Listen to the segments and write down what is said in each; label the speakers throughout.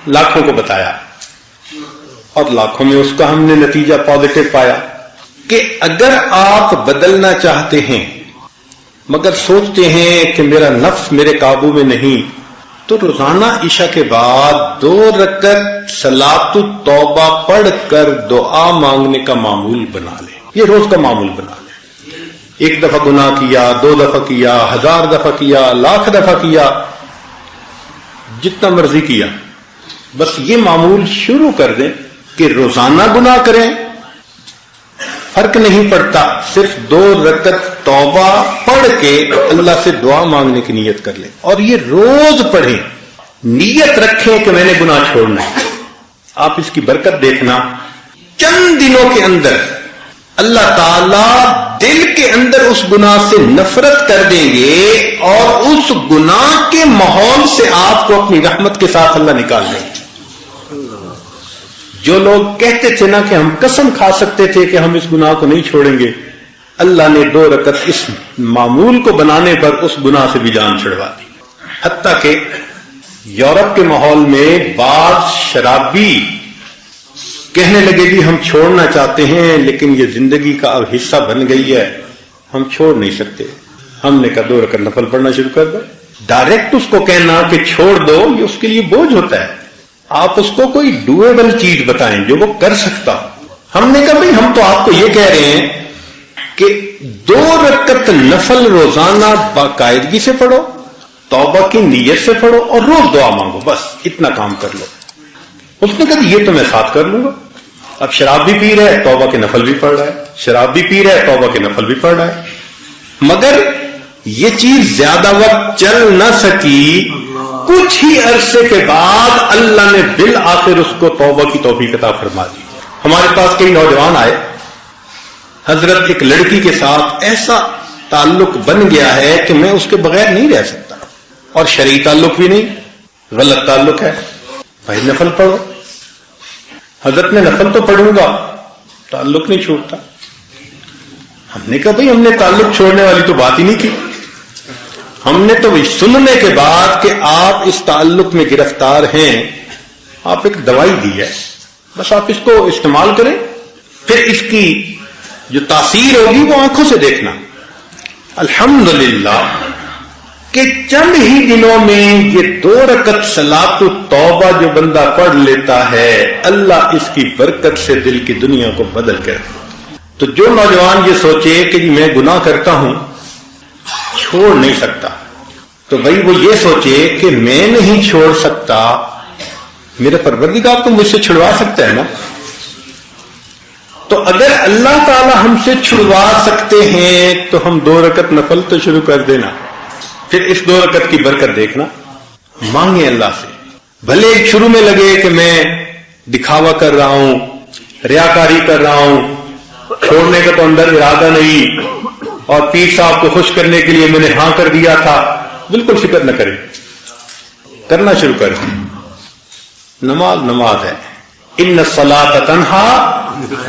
Speaker 1: لاکھوں کو بتایا اور لاکھوں میں اس کا ہم نے نتیجہ پازیٹو پایا کہ اگر آپ بدلنا چاہتے ہیں مگر سوچتے ہیں کہ میرا نفس میرے قابو میں نہیں، تو روزانہ عشاء کے بعد 2 رکعت صلاۃ التوبہ پڑھ کر دعا مانگنے کا معمول بنا لیں. یہ روز کا معمول بنا لیں. 1 دفعہ گناہ کیا، 2 دفعہ کیا، 1000 دفعہ کیا، لاکھ دفعہ کیا، جتنا مرضی کیا، بس یہ معمول شروع کر دیں کہ روزانہ گناہ کریں، فرق نہیں پڑتا، صرف 2 رکعت توبہ پڑھ کے اللہ سے دعا مانگنے کی نیت کر لیں اور یہ روز پڑھیں، نیت رکھیں کہ میں نے گناہ چھوڑنا ہے. آپ اس کی برکت دیکھنا، چند دنوں کے اندر اللہ تعالی دل کے اندر اس گناہ سے نفرت کر دیں گے اور اس گناہ کے ماحول سے آپ کو اپنی رحمت کے ساتھ اللہ نکال دیں گے. جو لوگ کہتے تھے نا کہ ہم قسم کھا سکتے تھے کہ ہم اس گناہ کو نہیں چھوڑیں گے، اللہ نے 2 رکعت اس معمول کو بنانے پر اس گناہ سے بھی جان چھڑوا دی. حتیٰ کہ یورپ کے ماحول میں بعض شرابی کہنے لگے جی ہم چھوڑنا چاہتے ہیں لیکن یہ زندگی کا اب حصہ بن گئی ہے، ہم چھوڑ نہیں سکتے. ہم نے کہا 2 رکعت نفل پڑھنا شروع کر دو. ڈائریکٹ اس کو کہنا کہ چھوڑ دو یہ اس کے لیے بوجھ ہوتا ہے. آپ اس کو کوئی ڈویبل چیز بتائیں جو وہ کر سکتا. ہم نے کہا بھئی ہم تو آپ کو یہ کہہ رہے ہیں کہ 2 رکعت نفل روزانہ باقاعدگی سے پڑھو، توبہ کی نیت سے پڑھو اور روز دعا مانگو، بس اتنا کام کر لو. اس نے کہا یہ تو میں ساتھ کر لوں گا. اب شراب بھی پی رہا ہے، توبہ کے نفل بھی پڑھ رہا ہے، شراب بھی پی رہا ہے، توبہ کے نفل بھی پڑھ رہا ہے، مگر یہ چیز زیادہ وقت چل نہ سکی. کچھ ہی عرصے کے بعد اللہ نے بالآخر اس کو توبہ کی توفیق عطا فرما دی. ہمارے پاس کئی نوجوان آئے، حضرت ایک لڑکی کے ساتھ ایسا تعلق بن گیا ہے کہ میں اس کے بغیر نہیں رہ سکتا، اور شرعی تعلق بھی نہیں، غلط تعلق ہے. بھائی نفل پڑھو. حضرت نے نفل تو پڑھوں گا، تعلق نہیں چھوڑتا. ہم نے کہا بھئی ہم نے تعلق چھوڑنے والی تو بات ہی نہیں کی. ہم نے تو سننے کے بعد کہ آپ اس تعلق میں گرفتار ہیں، آپ ایک دوائی دی ہے، بس آپ اس کو استعمال کریں، پھر اس کی جو تاثیر ہوگی وہ آنکھوں سے دیکھنا. الحمدللہ کہ چند ہی دنوں میں یہ 2 رکعت صلاۃ التوبہ جو بندہ پڑھ لیتا ہے، اللہ اس کی برکت سے دل کی دنیا کو بدل کر. تو جو نوجوان یہ سوچے کہ جی میں گناہ کرتا ہوں چھوڑ نہیں سکتا، تو بھائی وہ یہ سوچے کہ میں نہیں چھوڑ سکتا، میرے پروردگار تو مجھ سے چھڑوا سکتا ہے نا. تو اگر اللہ تعالی ہم سے چھڑوا سکتے ہیں تو ہم 2 رکعت نفل تو شروع کر دینا، پھر اس 2 رکعت کی برکت دیکھنا. مانگے اللہ سے. بھلے شروع میں لگے کہ میں دکھاوا کر رہا ہوں، ریاکاری کر رہا ہوں، چھوڑنے کا تو اندر ارادہ نہیں، اور پیر صاحب کو خوش کرنے کے لیے میں نے ہاں کر دیا تھا، بالکل فکر نہ کریں، کرنا شروع کریں. نماز نماز ہے. ان الصلاۃ تنہی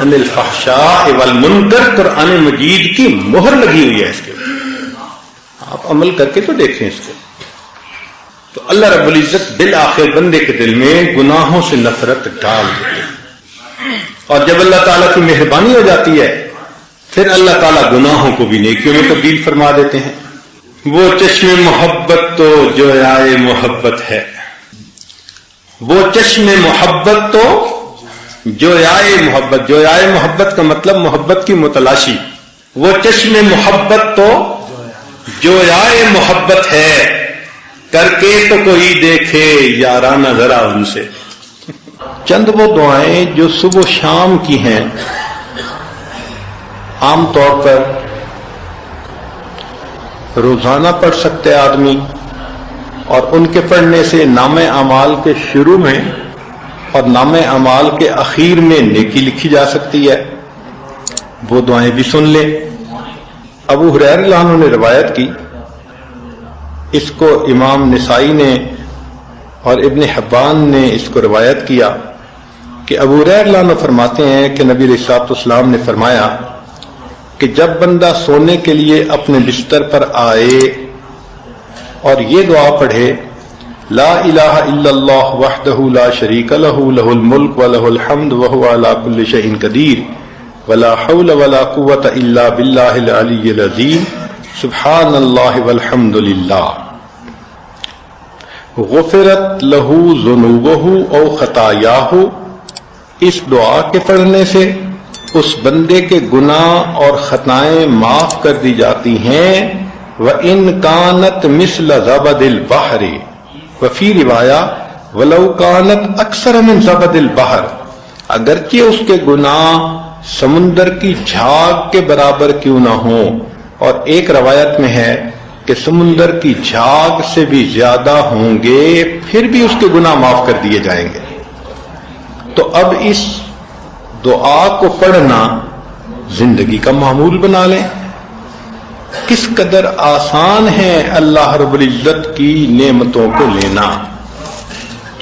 Speaker 1: عن الفحشاء والمنکر، قرآن مجید کی مہر لگی ہوئی ہے اس کے. آپ عمل کر کے تو دیکھیں اس کو. تو اللہ رب العزت بالآخر بندے کے دل میں گناہوں سے نفرت ڈال دیتے ہیں، اور جب اللہ تعالیٰ کی مہربانی ہو جاتی ہے پھر اللہ تعالیٰ گناہوں کو بھی نیکیوں میں تبدیل فرما دیتے ہیں. وہ چشم محبت تو جو آئے محبت ہے، وہ چشم محبت تو جو آئے محبت. جو آئے محبت کا مطلب محبت کی متلاشی. وہ چشم محبت تو جو آئے محبت ہے، کر کے تو کوئی دیکھے یارانہ ذرا ان سے. چند وہ دعائیں جو صبح و شام کی ہیں، عام طور پر روزانہ پڑھ سکتے آدمی، اور ان کے پڑھنے سے نام اعمال کے شروع میں اور نام اعمال کے اخیر میں نیکی لکھی جا سکتی ہے. وہ دعائیں بھی سن لیں. ابو ہریرہ رضی اللہ عنہ نے روایت کی، اس کو امام نسائی نے اور ابن حبان نے اس کو روایت کیا کہ ابو ہریرہ رضی اللہ عنہ فرماتے ہیں کہ نبی علیہ الصلوۃ والسلام نے فرمایا کہ جب بندہ سونے کے لیے اپنے بستر پر آئے اور یہ دعا پڑھے لا الہ الا اللہ وحدہ لا شریک لہ لہ الملک ولہ الحمد وہو علی کل شیء قدیر ولا حول ولا قوة الا باللہ العلی العظیم سبحان اللہ والحمد للہ. غفرت لہ ذنوبہ او خطایاہ، اس دعا کے پڑھنے سے اس بندے کے گناہ اور خطائیں معاف کر دی جاتی ہیں. وَإِن كَانَتْ مِثْلَ زَبَدِ الْبَحْرِ، وفی روایہ وَلَوْ كَانَتْ أَكْثَرَ مِنْ زَبَدِ الْبَحْرِ، اگرچہ اس کے گناہ سمندر کی جھاگ کے برابر کیوں نہ ہوں. اور ایک روایت میں ہے کہ سمندر کی جھاگ سے بھی زیادہ ہوں گے پھر بھی اس کے گناہ معاف کر دیے جائیں گے. تو اب اس دعا کو پڑھنا زندگی کا معمول بنا لیں. کس قدر آسان ہے اللہ رب العزت کی نعمتوں کو لینا.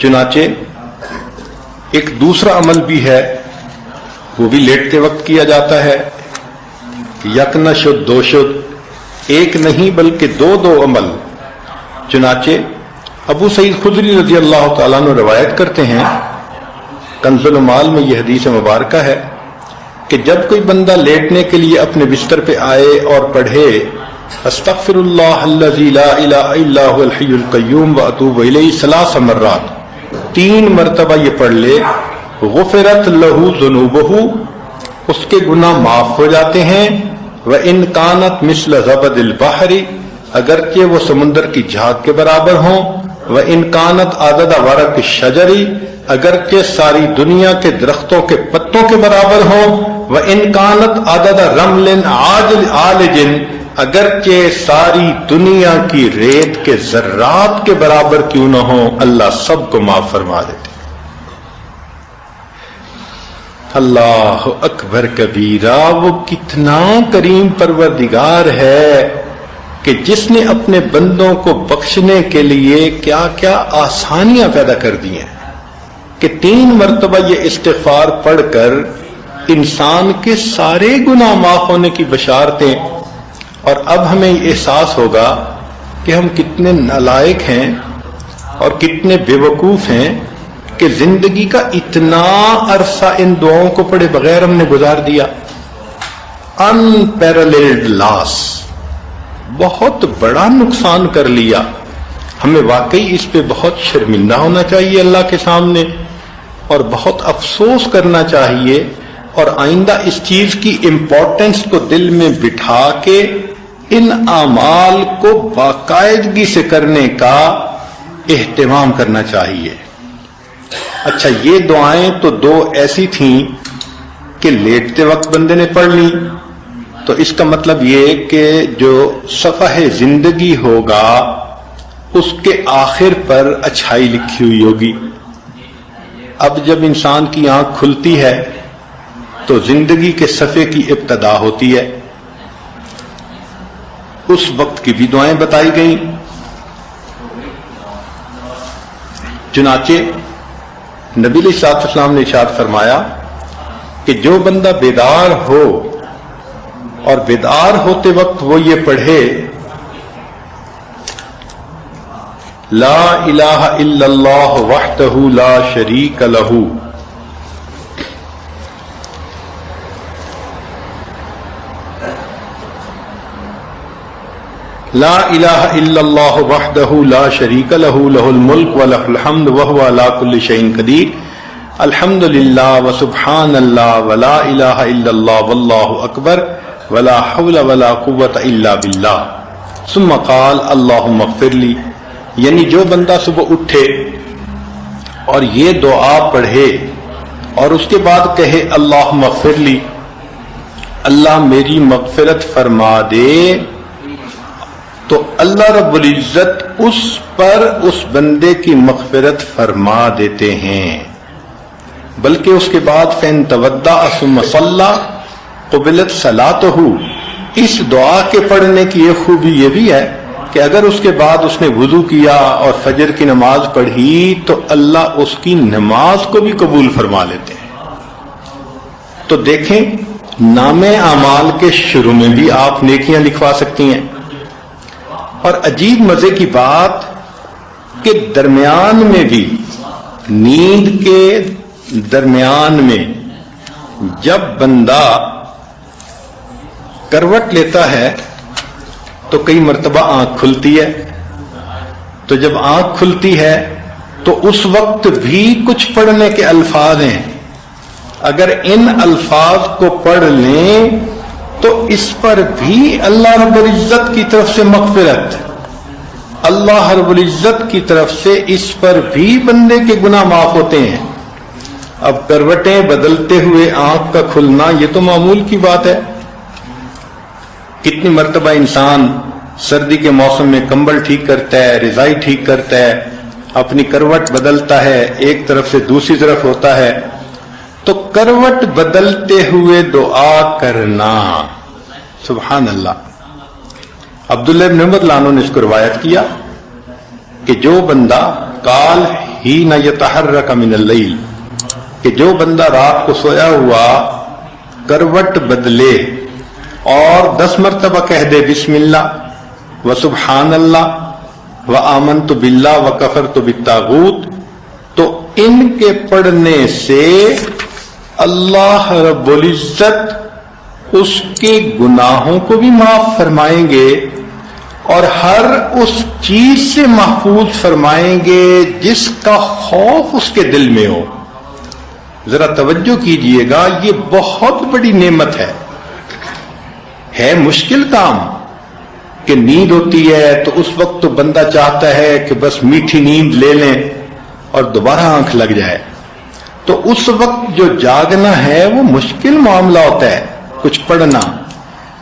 Speaker 1: چنانچہ ایک دوسرا عمل بھی ہے، وہ بھی لیٹتے وقت کیا جاتا ہے. یک نہ شد دو شد، ایک نہیں بلکہ دو عمل. چنانچہ ابو سعید خدری رضی اللہ تعالیٰ عنہ روایت کرتے ہیں، کنز المال میں یہ حدیث مبارکہ ہے کہ جب کوئی بندہ لیٹنے کے لیے اپنے بستر پہ آئے اور پڑھے استغفر اللہ الذی لا الہ الا هو الحی القیوم واتوب الیہ 3 مرات، 3 مرتبہ یہ پڑھ لے، غفرت لہ ذنوبہ، اس کے گناہ معاف ہو جاتے ہیں. وَإِن كَانَتْ مِثْلَ زَبَدِ الْبَحْرِ، اگرچہ وہ سمندر کی جھاگ کے برابر ہوں. وَإِن كَانَتْ عَدَدَ وَرَقِ الشَّجَرِ، اگرچہ ساری دنیا کے درختوں کے پتوں کے برابر ہوں. وَإِن كَانَتْ عَدَدَ رَمْلٍ عَالِجٍ، اگرچہ ساری دنیا کی ریت کے ذرات کے برابر کیوں نہ ہوں، اللہ سب کو معاف فرما دیتے. اللہ اکبر کبیرہ، وہ کتنا کریم پروردگار ہے کہ جس نے اپنے بندوں کو بخشنے کے لیے کیا کیا آسانیاں پیدا کر دی ہیں کہ 3 مرتبہ یہ استغفار پڑھ کر انسان کے سارے گناہ معاف ہونے کی بشارتیں. اور اب ہمیں یہ احساس ہوگا کہ ہم کتنے نالائق ہیں اور کتنے بے وقوف ہیں کہ زندگی کا اتنا عرصہ ان دعاؤں کو پڑھے بغیر ہم نے گزار دیا. unparalleled loss، بہت بڑا نقصان کر لیا. ہمیں واقعی اس پہ بہت شرمندہ ہونا چاہیے اللہ کے سامنے اور بہت افسوس کرنا چاہیے، اور آئندہ اس چیز کی امپورٹنس کو دل میں بٹھا کے ان اعمال کو باقاعدگی سے کرنے کا اہتمام کرنا چاہیے. اچھا، یہ دعائیں تو 2 ایسی تھیں کہ لیٹتے وقت بندے نے پڑھ لی، تو اس کا مطلب یہ کہ جو صفحہ زندگی ہوگا اس کے آخر پر اچھائی لکھی ہوئی ہوگی. اب جب انسان کی آنکھ کھلتی ہے تو زندگی کے صفحے کی ابتدا ہوتی ہے. اس وقت کی بھی دعائیں بتائی گئیں. چنانچہ نبی علیہ الصلوۃ والسلام نے ارشاد فرمایا کہ جو بندہ بیدار ہو اور بیدار ہوتے وقت وہ یہ پڑھے لا الہ الا اللہ وحدہ لا شریک لہ، لا الہ الا اللہ وحدہ لا شریک لہ لہ الملک ولہ الحمد وہو علی کل شیء قدیر، الحمد للہ وسبحان اللہ ولا الہ الا اللہ واللہ اکبر ولا حول ولا قوة الا باللہ. ثم قال اللہم اغفر لی، یعنی جو بندہ صبح اٹھے اور یہ دعا پڑھے اور اس کے بعد کہے اللہم اغفر لی، اللہ میری مغفرت فرما دے، تو اللہ رب العزت اس پر اس بندے کی مغفرت فرما دیتے ہیں. بلکہ اس کے بعد فَإِن تَوَضَّأَ ثُمَّ صَلَّى قُبِلَتْ صَلَاتُهُ، اس دعا کے پڑھنے کی ایک خوبی یہ بھی ہے کہ اگر اس کے بعد اس نے وضو کیا اور فجر کی نماز پڑھی تو اللہ اس کی نماز کو بھی قبول فرما لیتے ہیں. تو دیکھیں، نام اعمال کے شروع میں بھی آپ نیکیاں لکھوا سکتی ہیں. اور عجیب مزے کی بات، کے درمیان میں بھی، نیند کے درمیان میں جب بندہ کروٹ لیتا ہے تو کئی مرتبہ آنکھ کھلتی ہے، تو جب آنکھ کھلتی ہے تو اس وقت بھی کچھ پڑھنے کے الفاظ ہیں، اگر ان الفاظ کو پڑھ لیں تو اس پر بھی اللہ رب العزت کی طرف سے مغفرت، اللہ رب العزت کی طرف سے اس پر بھی بندے کے گناہ معاف ہوتے ہیں۔ اب کروٹیں بدلتے ہوئے آنکھ کا کھلنا یہ تو معمول کی بات ہے، کتنی مرتبہ انسان سردی کے موسم میں کمبل ٹھیک کرتا ہے، رضائی ٹھیک کرتا ہے، اپنی کروٹ بدلتا ہے، ایک طرف سے دوسری طرف ہوتا ہے، تو کروٹ بدلتے ہوئے دعا کرنا، سبحان اللہ۔ عبداللہ بن عمر لانو نے اس کو روایت کیا کہ جو بندہ قال ہی نہ یتحرک من اللیل، کہ جو بندہ رات کو سویا ہوا کروٹ بدلے اور 10 مرتبہ کہہ دے بسم اللہ و سبحان اللہ و آمنت باللہ و کفرت بالطاغوت، تو ان کے پڑھنے سے اللہ رب العزت اس کے گناہوں کو بھی معاف فرمائیں گے اور ہر اس چیز سے محفوظ فرمائیں گے جس کا خوف اس کے دل میں ہو۔ ذرا توجہ کیجئے گا، یہ بہت بڑی نعمت ہے مشکل کام کہ نیند ہوتی ہے تو اس وقت تو بندہ چاہتا ہے کہ بس میٹھی نیند لے لیں اور دوبارہ آنکھ لگ جائے، تو اس وقت جو جاگنا ہے وہ مشکل معاملہ ہوتا ہے کچھ پڑھنا،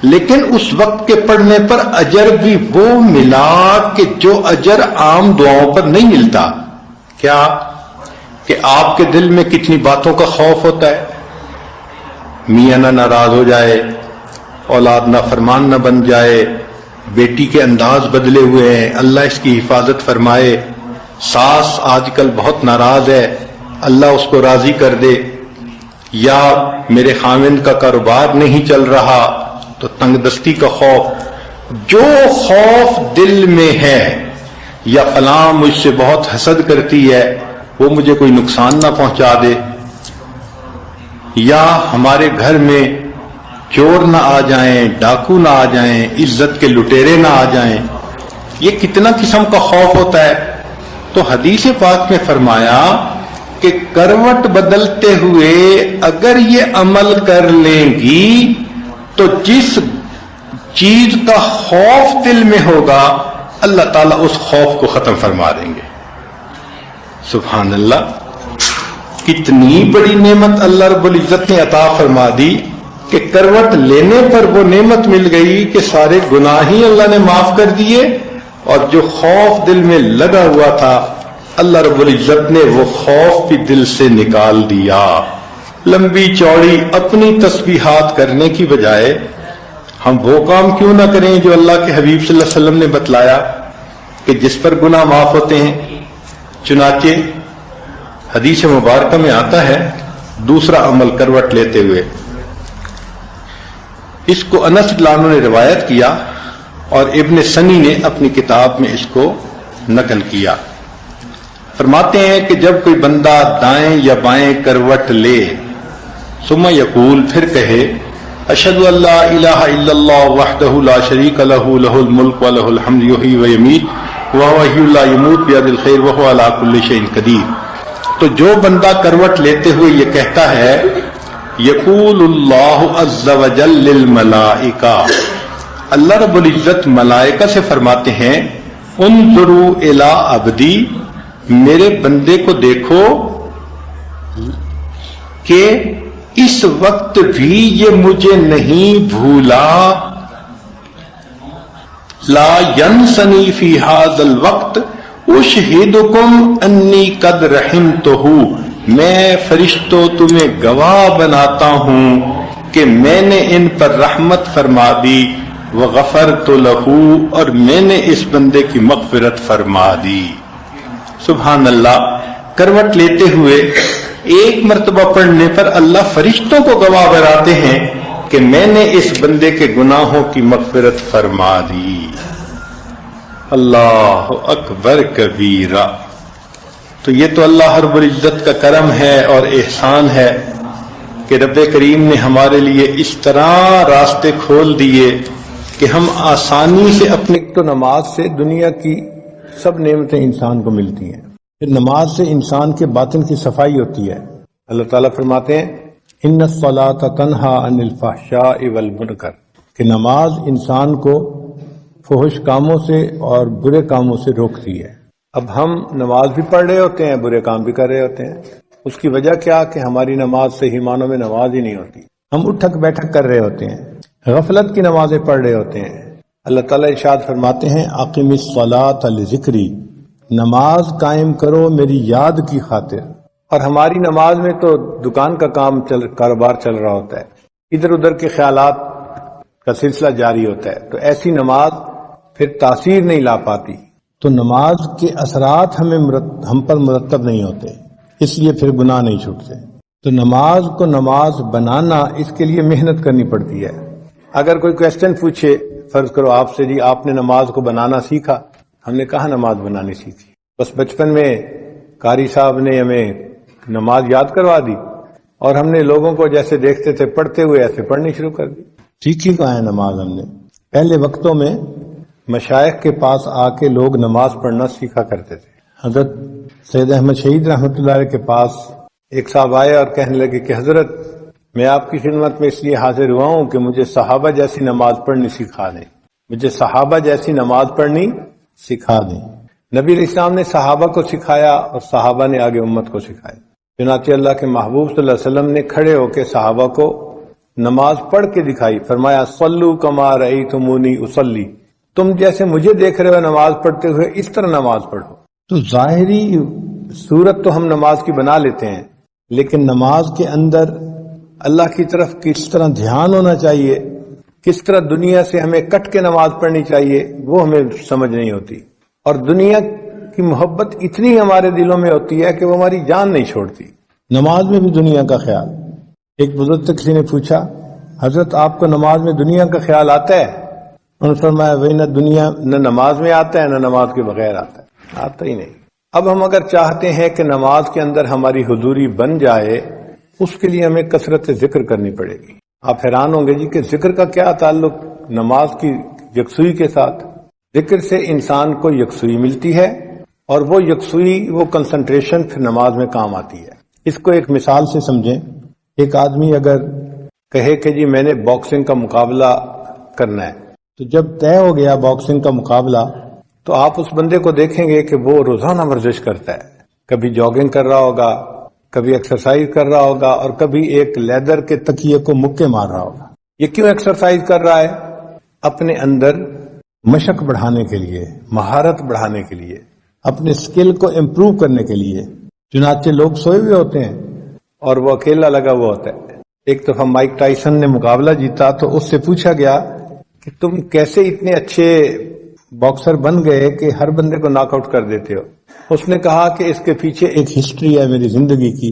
Speaker 1: لیکن اس وقت کے پڑھنے پر اجر بھی وہ ملا کہ جو اجر عام دعاؤں پر نہیں ملتا۔ کیا کہ آپ کے دل میں کتنی باتوں کا خوف ہوتا ہے، میاں نہ ناراض ہو جائے، اولاد نہ فرمان نہ بن جائے، بیٹی کے انداز بدلے ہوئے ہیں، اللہ اس کی حفاظت فرمائے، ساس آج کل بہت ناراض ہے، اللہ اس کو راضی کر دے، یا میرے خاوند کا کاروبار نہیں چل رہا تو تنگ دستی کا خوف، جو خوف دل میں ہے، یا فلاں مجھ سے بہت حسد کرتی ہے وہ مجھے کوئی نقصان نہ پہنچا دے، یا ہمارے گھر میں چور نہ آ جائیں، ڈاکو نہ آ جائیں، عزت کے لٹیرے نہ آ جائیں، یہ کتنا قسم کا خوف ہوتا ہے۔ تو حدیث پاک میں فرمایا کہ کروٹ بدلتے ہوئے اگر یہ عمل کر لیں گی تو جس چیز کا خوف دل میں ہوگا اللہ تعالیٰ اس خوف کو ختم فرما دیں گے۔ سبحان اللہ، کتنی بڑی نعمت اللہ رب العزت نے عطا فرما دی کہ کروٹ لینے پر وہ نعمت مل گئی کہ سارے گناہ ہی اللہ نے معاف کر دیے، اور جو خوف دل میں لگا ہوا تھا اللہ رب العزت نے وہ خوف بھی دل سے نکال دیا۔ لمبی چوڑی اپنی تسبیحات کرنے کی بجائے ہم وہ کام کیوں نہ کریں جو اللہ کے حبیب صلی اللہ علیہ وسلم نے بتلایا کہ جس پر گناہ معاف ہوتے ہیں۔ چنانچہ حدیث مبارکہ میں آتا ہے دوسرا عمل کروٹ لیتے ہوئے، اس کو انس لانو نے روایت کیا اور ابن سنی نے اپنی کتاب میں اس کو نقل کیا۔ فرماتے ہیں کہ جب کوئی بندہ دائیں یا بائیں کروٹ لے، ثم یقول، پھر کہے اشہد ان لا الہ الا اللہ وحدہ لا شریک لہ لہ الملک ولہ الحمد یحیی و یمیت وہو حی لا یموت بیدہ الخیر وہو علی کل شیء قدیر، تو جو بندہ کروٹ لیتے ہوئے یہ کہتا ہے، یقول اللہ عز وجل للملائکہ، اللہ رب العزت ملائکہ سے فرماتے ہیں، انظروا الی عبدی، میرے بندے کو دیکھو کہ اس وقت بھی یہ مجھے نہیں بھولا، لا ینسنی فی ھذا الوقت اشہدکم انی قد رحمتہ، میں فرشتوں تمہیں گواہ بناتا ہوں کہ میں نے ان پر رحمت فرما دی، وغفرت لہ، اور میں نے اس بندے کی مغفرت فرما دی۔ سبحان اللہ، کروٹ لیتے ہوئے ایک مرتبہ پڑھنے پر اللہ فرشتوں کو گواہ بناتے ہیں کہ میں نے اس بندے کے گناہوں کی مغفرت فرما دی۔ اللہ اکبر کبیرہ۔ تو یہ تو اللہ رب العزت کا کرم ہے اور احسان ہے کہ رب کریم نے ہمارے لیے اس طرح راستے کھول دیے کہ ہم آسانی سے اپنی تو نماز سے دنیا کی سب نعمتیں انسان کو ملتی ہیں، پھر نماز سے انسان کے باطن کی صفائی ہوتی ہے۔ اللہ تعالیٰ فرماتے ہیں ان الصلاۃ تنہا عن الفحشاء والمنکر، کہ نماز انسان کو فحش کاموں سے اور برے کاموں سے روکتی ہے۔ اب ہم نماز بھی پڑھ رہے ہوتے ہیں، برے کام بھی کر رہے ہوتے ہیں۔ اس کی وجہ کیا کہ ہماری نماز صحیح معنوں میں نماز ہی نہیں ہوتی، ہم اٹھک بیٹھک کر رہے ہوتے ہیں، غفلت کی نمازیں پڑھ رہے ہوتے ہیں۔ اللہ تعالیٰ ارشاد فرماتے ہیں اقم الصلاۃ لذکری، نماز قائم کرو میری یاد کی خاطر۔ اور ہماری نماز میں تو دکان کا کاروبار چل رہا ہوتا ہے، ادھر ادھر کے خیالات کا سلسلہ جاری ہوتا ہے، تو ایسی نماز پھر تاثیر نہیں لا پاتی، تو نماز کے اثرات ہم پر مرتب نہیں ہوتے، اس لیے پھر گناہ نہیں چھوٹتے۔ تو نماز کو نماز بنانا، اس کے لیے محنت کرنی پڑتی ہے۔ اگر کوئی کویسچن پوچھے، فرض کرو آپ سے، جی آپ نے نماز کو بنانا سیکھا؟ ہم نے کہا نماز بنانی سیکھی، بس بچپن میں قاری صاحب نے ہمیں نماز یاد کروا دی اور ہم نے لوگوں کو جیسے دیکھتے تھے پڑھتے ہوئے ایسے پڑھنی شروع کر دی۔ سیکھی کہاں ہے نماز ہم نے؟ پہلے وقتوں میں مشائخ کے پاس آ کے لوگ نماز پڑھنا سیکھا کرتے تھے۔ حضرت سید احمد شہید رحمۃ اللہ علیہ کے پاس ایک صاحب آئے اور کہنے لگے کہ حضرت میں آپ کی خدمت میں اس لیے حاضر ہوا ہوں کہ مجھے صحابہ جیسی نماز پڑھنی سکھا دیں، مجھے صحابہ جیسی نماز پڑھنی سکھا دیں۔ نبی علیہ السلام نے صحابہ کو سکھایا اور صحابہ نے آگے امت کو سکھایا۔ چنانچہ اللہ کے محبوب صلی اللہ علیہ وسلم نے کھڑے ہو کے صحابہ کو نماز پڑھ کے دکھائی، فرمایا صلو کما رأیتمونی اصلی، تم جیسے مجھے دیکھ رہے ہو نماز پڑھتے ہوئے اس طرح نماز پڑھو۔ تو ظاہری صورت تو ہم نماز کی بنا لیتے ہیں، لیکن نماز کے اندر اللہ کی طرف کس طرح دھیان ہونا چاہیے، کس طرح دنیا سے ہمیں کٹ کے نماز پڑھنی چاہیے، وہ ہمیں سمجھ نہیں ہوتی۔ اور دنیا کی محبت اتنی ہمارے دلوں میں ہوتی ہے کہ وہ ہماری جان نہیں چھوڑتی۔ نماز میں بھی دنیا کا خیال۔ ایک بزرگ سے کسی نے پوچھا حضرت آپ کو نماز میں دنیا کا خیال آتا ہے؟ انہوں نے فرمایا وہی نہ دنیا نہ نماز میں آتا ہے نہ نماز کے بغیر آتا ہی نہیں۔ اب ہم اگر چاہتے ہیں کہ نماز کے اندر ہماری حضوری بن جائے، اس کے لیے ہمیں کثرت ذکر کرنی پڑے گی۔ آپ حیران ہوں گے جی کہ ذکر کا کیا تعلق نماز کی یکسوئی کے ساتھ؟ ذکر سے انسان کو یکسوئی ملتی ہے اور وہ یکسوئی، وہ کنسنٹریشن پھر نماز میں کام آتی ہے۔ اس کو ایک مثال سے سمجھیں۔ ایک آدمی اگر کہے کہ جی میں نے باکسنگ کا مقابلہ کرنا ہے، تو جب طے ہو گیا باکسنگ کا مقابلہ، تو آپ اس بندے کو دیکھیں گے کہ وہ روزانہ ورزش کرتا ہے، کبھی جاگنگ کر رہا ہوگا، کبھی ایکسرسائز کر رہا ہوگا، اور کبھی ایک لیدر کے تکیے کو مکے مار رہا ہوگا۔ یہ کیوں ایکسرسائز کر رہا ہے؟ اپنے اندر مشق بڑھانے کے لیے، مہارت بڑھانے کے لیے، اپنے سکل کو امپروو کرنے کے لیے۔ چنانچہ لوگ سوئے ہوئے ہوتے ہیں اور وہ اکیلا لگا ہوا ہوتا ہے۔ ایک دفعہ مائک ٹائسن نے مقابلہ جیتا تو اس سے پوچھا گیا کہ تم کیسے اتنے اچھے باکسر بن گئے کہ ہر بندے کو ناک آؤٹ کر دیتے ہو؟ اس نے کہا کہ اس کے پیچھے ایک ہسٹری ہے میری زندگی کی۔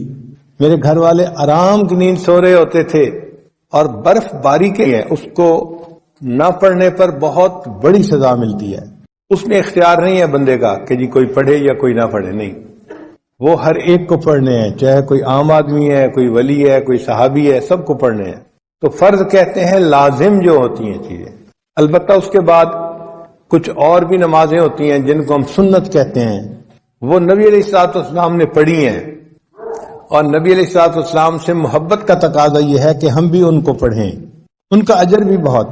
Speaker 1: میرے گھر والے آرام کی نیند سو رہے ہوتے تھے اور برف باری کے ہے، اس کو نہ پڑھنے پر بہت بڑی سزا ملتی ہے۔ اس میں اختیار نہیں ہے بندے کا کہ جی کوئی پڑھے یا کوئی نہ پڑھے، نہیں، وہ ہر ایک کو پڑھنے ہیں، چاہے کوئی عام آدمی ہے، کوئی ولی ہے، کوئی صحابی ہے، سب کو پڑھنے ہیں۔ تو فرض کہتے ہیں لازم جو ہوتی ہیں چیزیں۔ البتہ اس کے بعد کچھ اور بھی نمازیں ہوتی ہیں جن کو ہم سنت کہتے ہیں، وہ نبی علیہ الصلوۃ والسلام نے پڑھی ہیں، اور نبی علیہ الصلوۃ والسلام سے محبت کا تقاضا یہ ہے کہ ہم بھی ان کو پڑھیں، ان کا اجر بھی بہت۔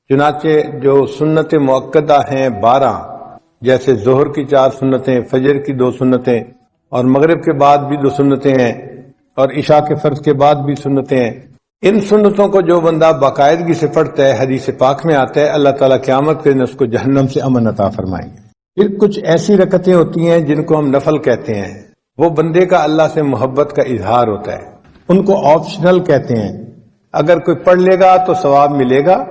Speaker 1: چنانچہ جو سنت مؤکدہ ہیں 12، جیسے ظہر کی 4 سنتیں، فجر کی 2 سنتیں، اور مغرب کے بعد بھی 2 سنتیں ہیں، اور عشاء کے فرض کے بعد بھی سنتیں ہیں۔ ان سنتوں کو جو بندہ باقاعدگی سے پڑھتا ہے، حدیث پاک میں آتا ہے اللہ تعالیٰ قیامت کے دن اس کو جہنم سے امن عطا فرمائیں گے۔ پھر کچھ ایسی رکعتیں ہوتی ہیں جن کو ہم نفل کہتے ہیں، وہ بندے کا اللہ سے محبت کا اظہار ہوتا ہے، ان کو آپشنل کہتے ہیں۔ اگر کوئی پڑھ لے گا تو ثواب ملے گا،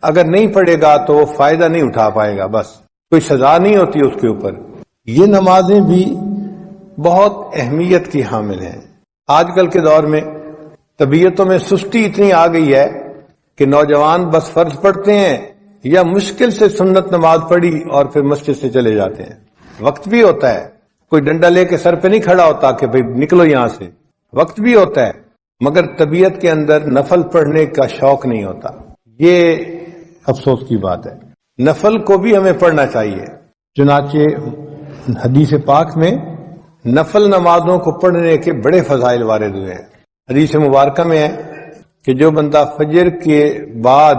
Speaker 1: اگر نہیں پڑھے گا تو وہ فائدہ نہیں اٹھا پائے گا، بس کوئی سزا نہیں ہوتی اس کے اوپر۔ یہ نمازیں بھی بہت اہمیت کی حامل ہیں۔ آج کل کے دور میں طبیعتوں میں سستی اتنی آ گئی ہے کہ نوجوان بس فرض پڑھتے ہیں
Speaker 2: یا مشکل سے سنت نماز پڑھی اور پھر مسجد سے چلے جاتے ہیں. وقت بھی ہوتا ہے, کوئی ڈنڈا لے کے سر پہ نہیں کھڑا ہوتا کہ بھئی نکلو یہاں سے, وقت بھی ہوتا ہے, مگر طبیعت کے اندر نفل پڑھنے کا شوق نہیں ہوتا. یہ افسوس کی بات ہے. نفل کو بھی ہمیں پڑھنا چاہیے. چنانچہ حدیث پاک میں نفل نمازوں کو پڑھنے کے بڑے فضائل وارد ہوئے ہیں. حدیث مبارکہ میں ہے کہ جو بندہ فجر کے بعد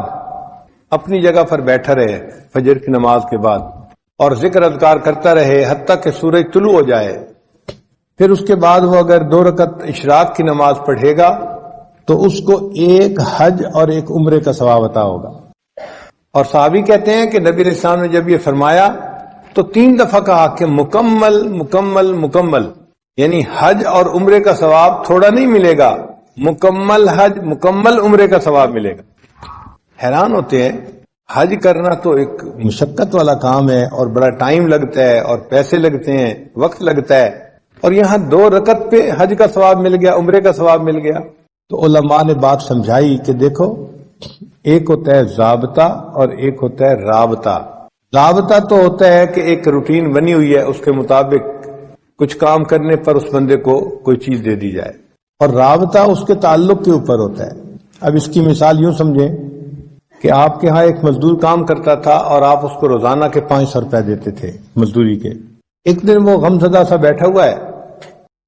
Speaker 2: اپنی جگہ پر بیٹھا رہے, فجر کی نماز کے بعد, اور ذکر اذکار کرتا رہے حتیٰ کہ سورج طلوع ہو جائے, پھر اس کے بعد وہ اگر 2 رکعت اشراق کی نماز پڑھے گا تو اس کو ایک حج اور ایک عمرے کا ثواب عطا ہوگا. اور صحابی کہتے ہیں کہ نبی علیہ السلام نے جب یہ فرمایا تو 3 دفعہ کہا کہ مکمل مکمل مکمل, یعنی حج اور عمرے کا ثواب تھوڑا نہیں ملے گا, مکمل حج مکمل عمرے کا ثواب ملے گا. حیران ہوتے ہیں, حج کرنا تو ایک مشقت والا کام ہے اور بڑا ٹائم لگتا ہے اور پیسے لگتے ہیں, وقت لگتا ہے, اور یہاں 2 رکعت پہ حج کا ثواب مل گیا, عمرے کا ثواب مل گیا. تو علماء نے بات سمجھائی کہ دیکھو, ایک ہوتا ہے ضابطہ اور ایک ہوتا ہے رابطہ. ضابطہ تو ہوتا ہے کہ ایک روٹین بنی ہوئی ہے, اس کے مطابق کچھ کام کرنے پر اس بندے کو کوئی چیز دے دی جائے, اور رابطہ اس کے تعلق کے اوپر ہوتا ہے. اب اس کی مثال یوں سمجھیں کہ آپ کے ہاں ایک مزدور کام کرتا تھا اور آپ اس کو روزانہ کے 500 روپے دیتے تھے مزدوری کے. ایک دن وہ غمزدہ سا بیٹھا ہوا ہے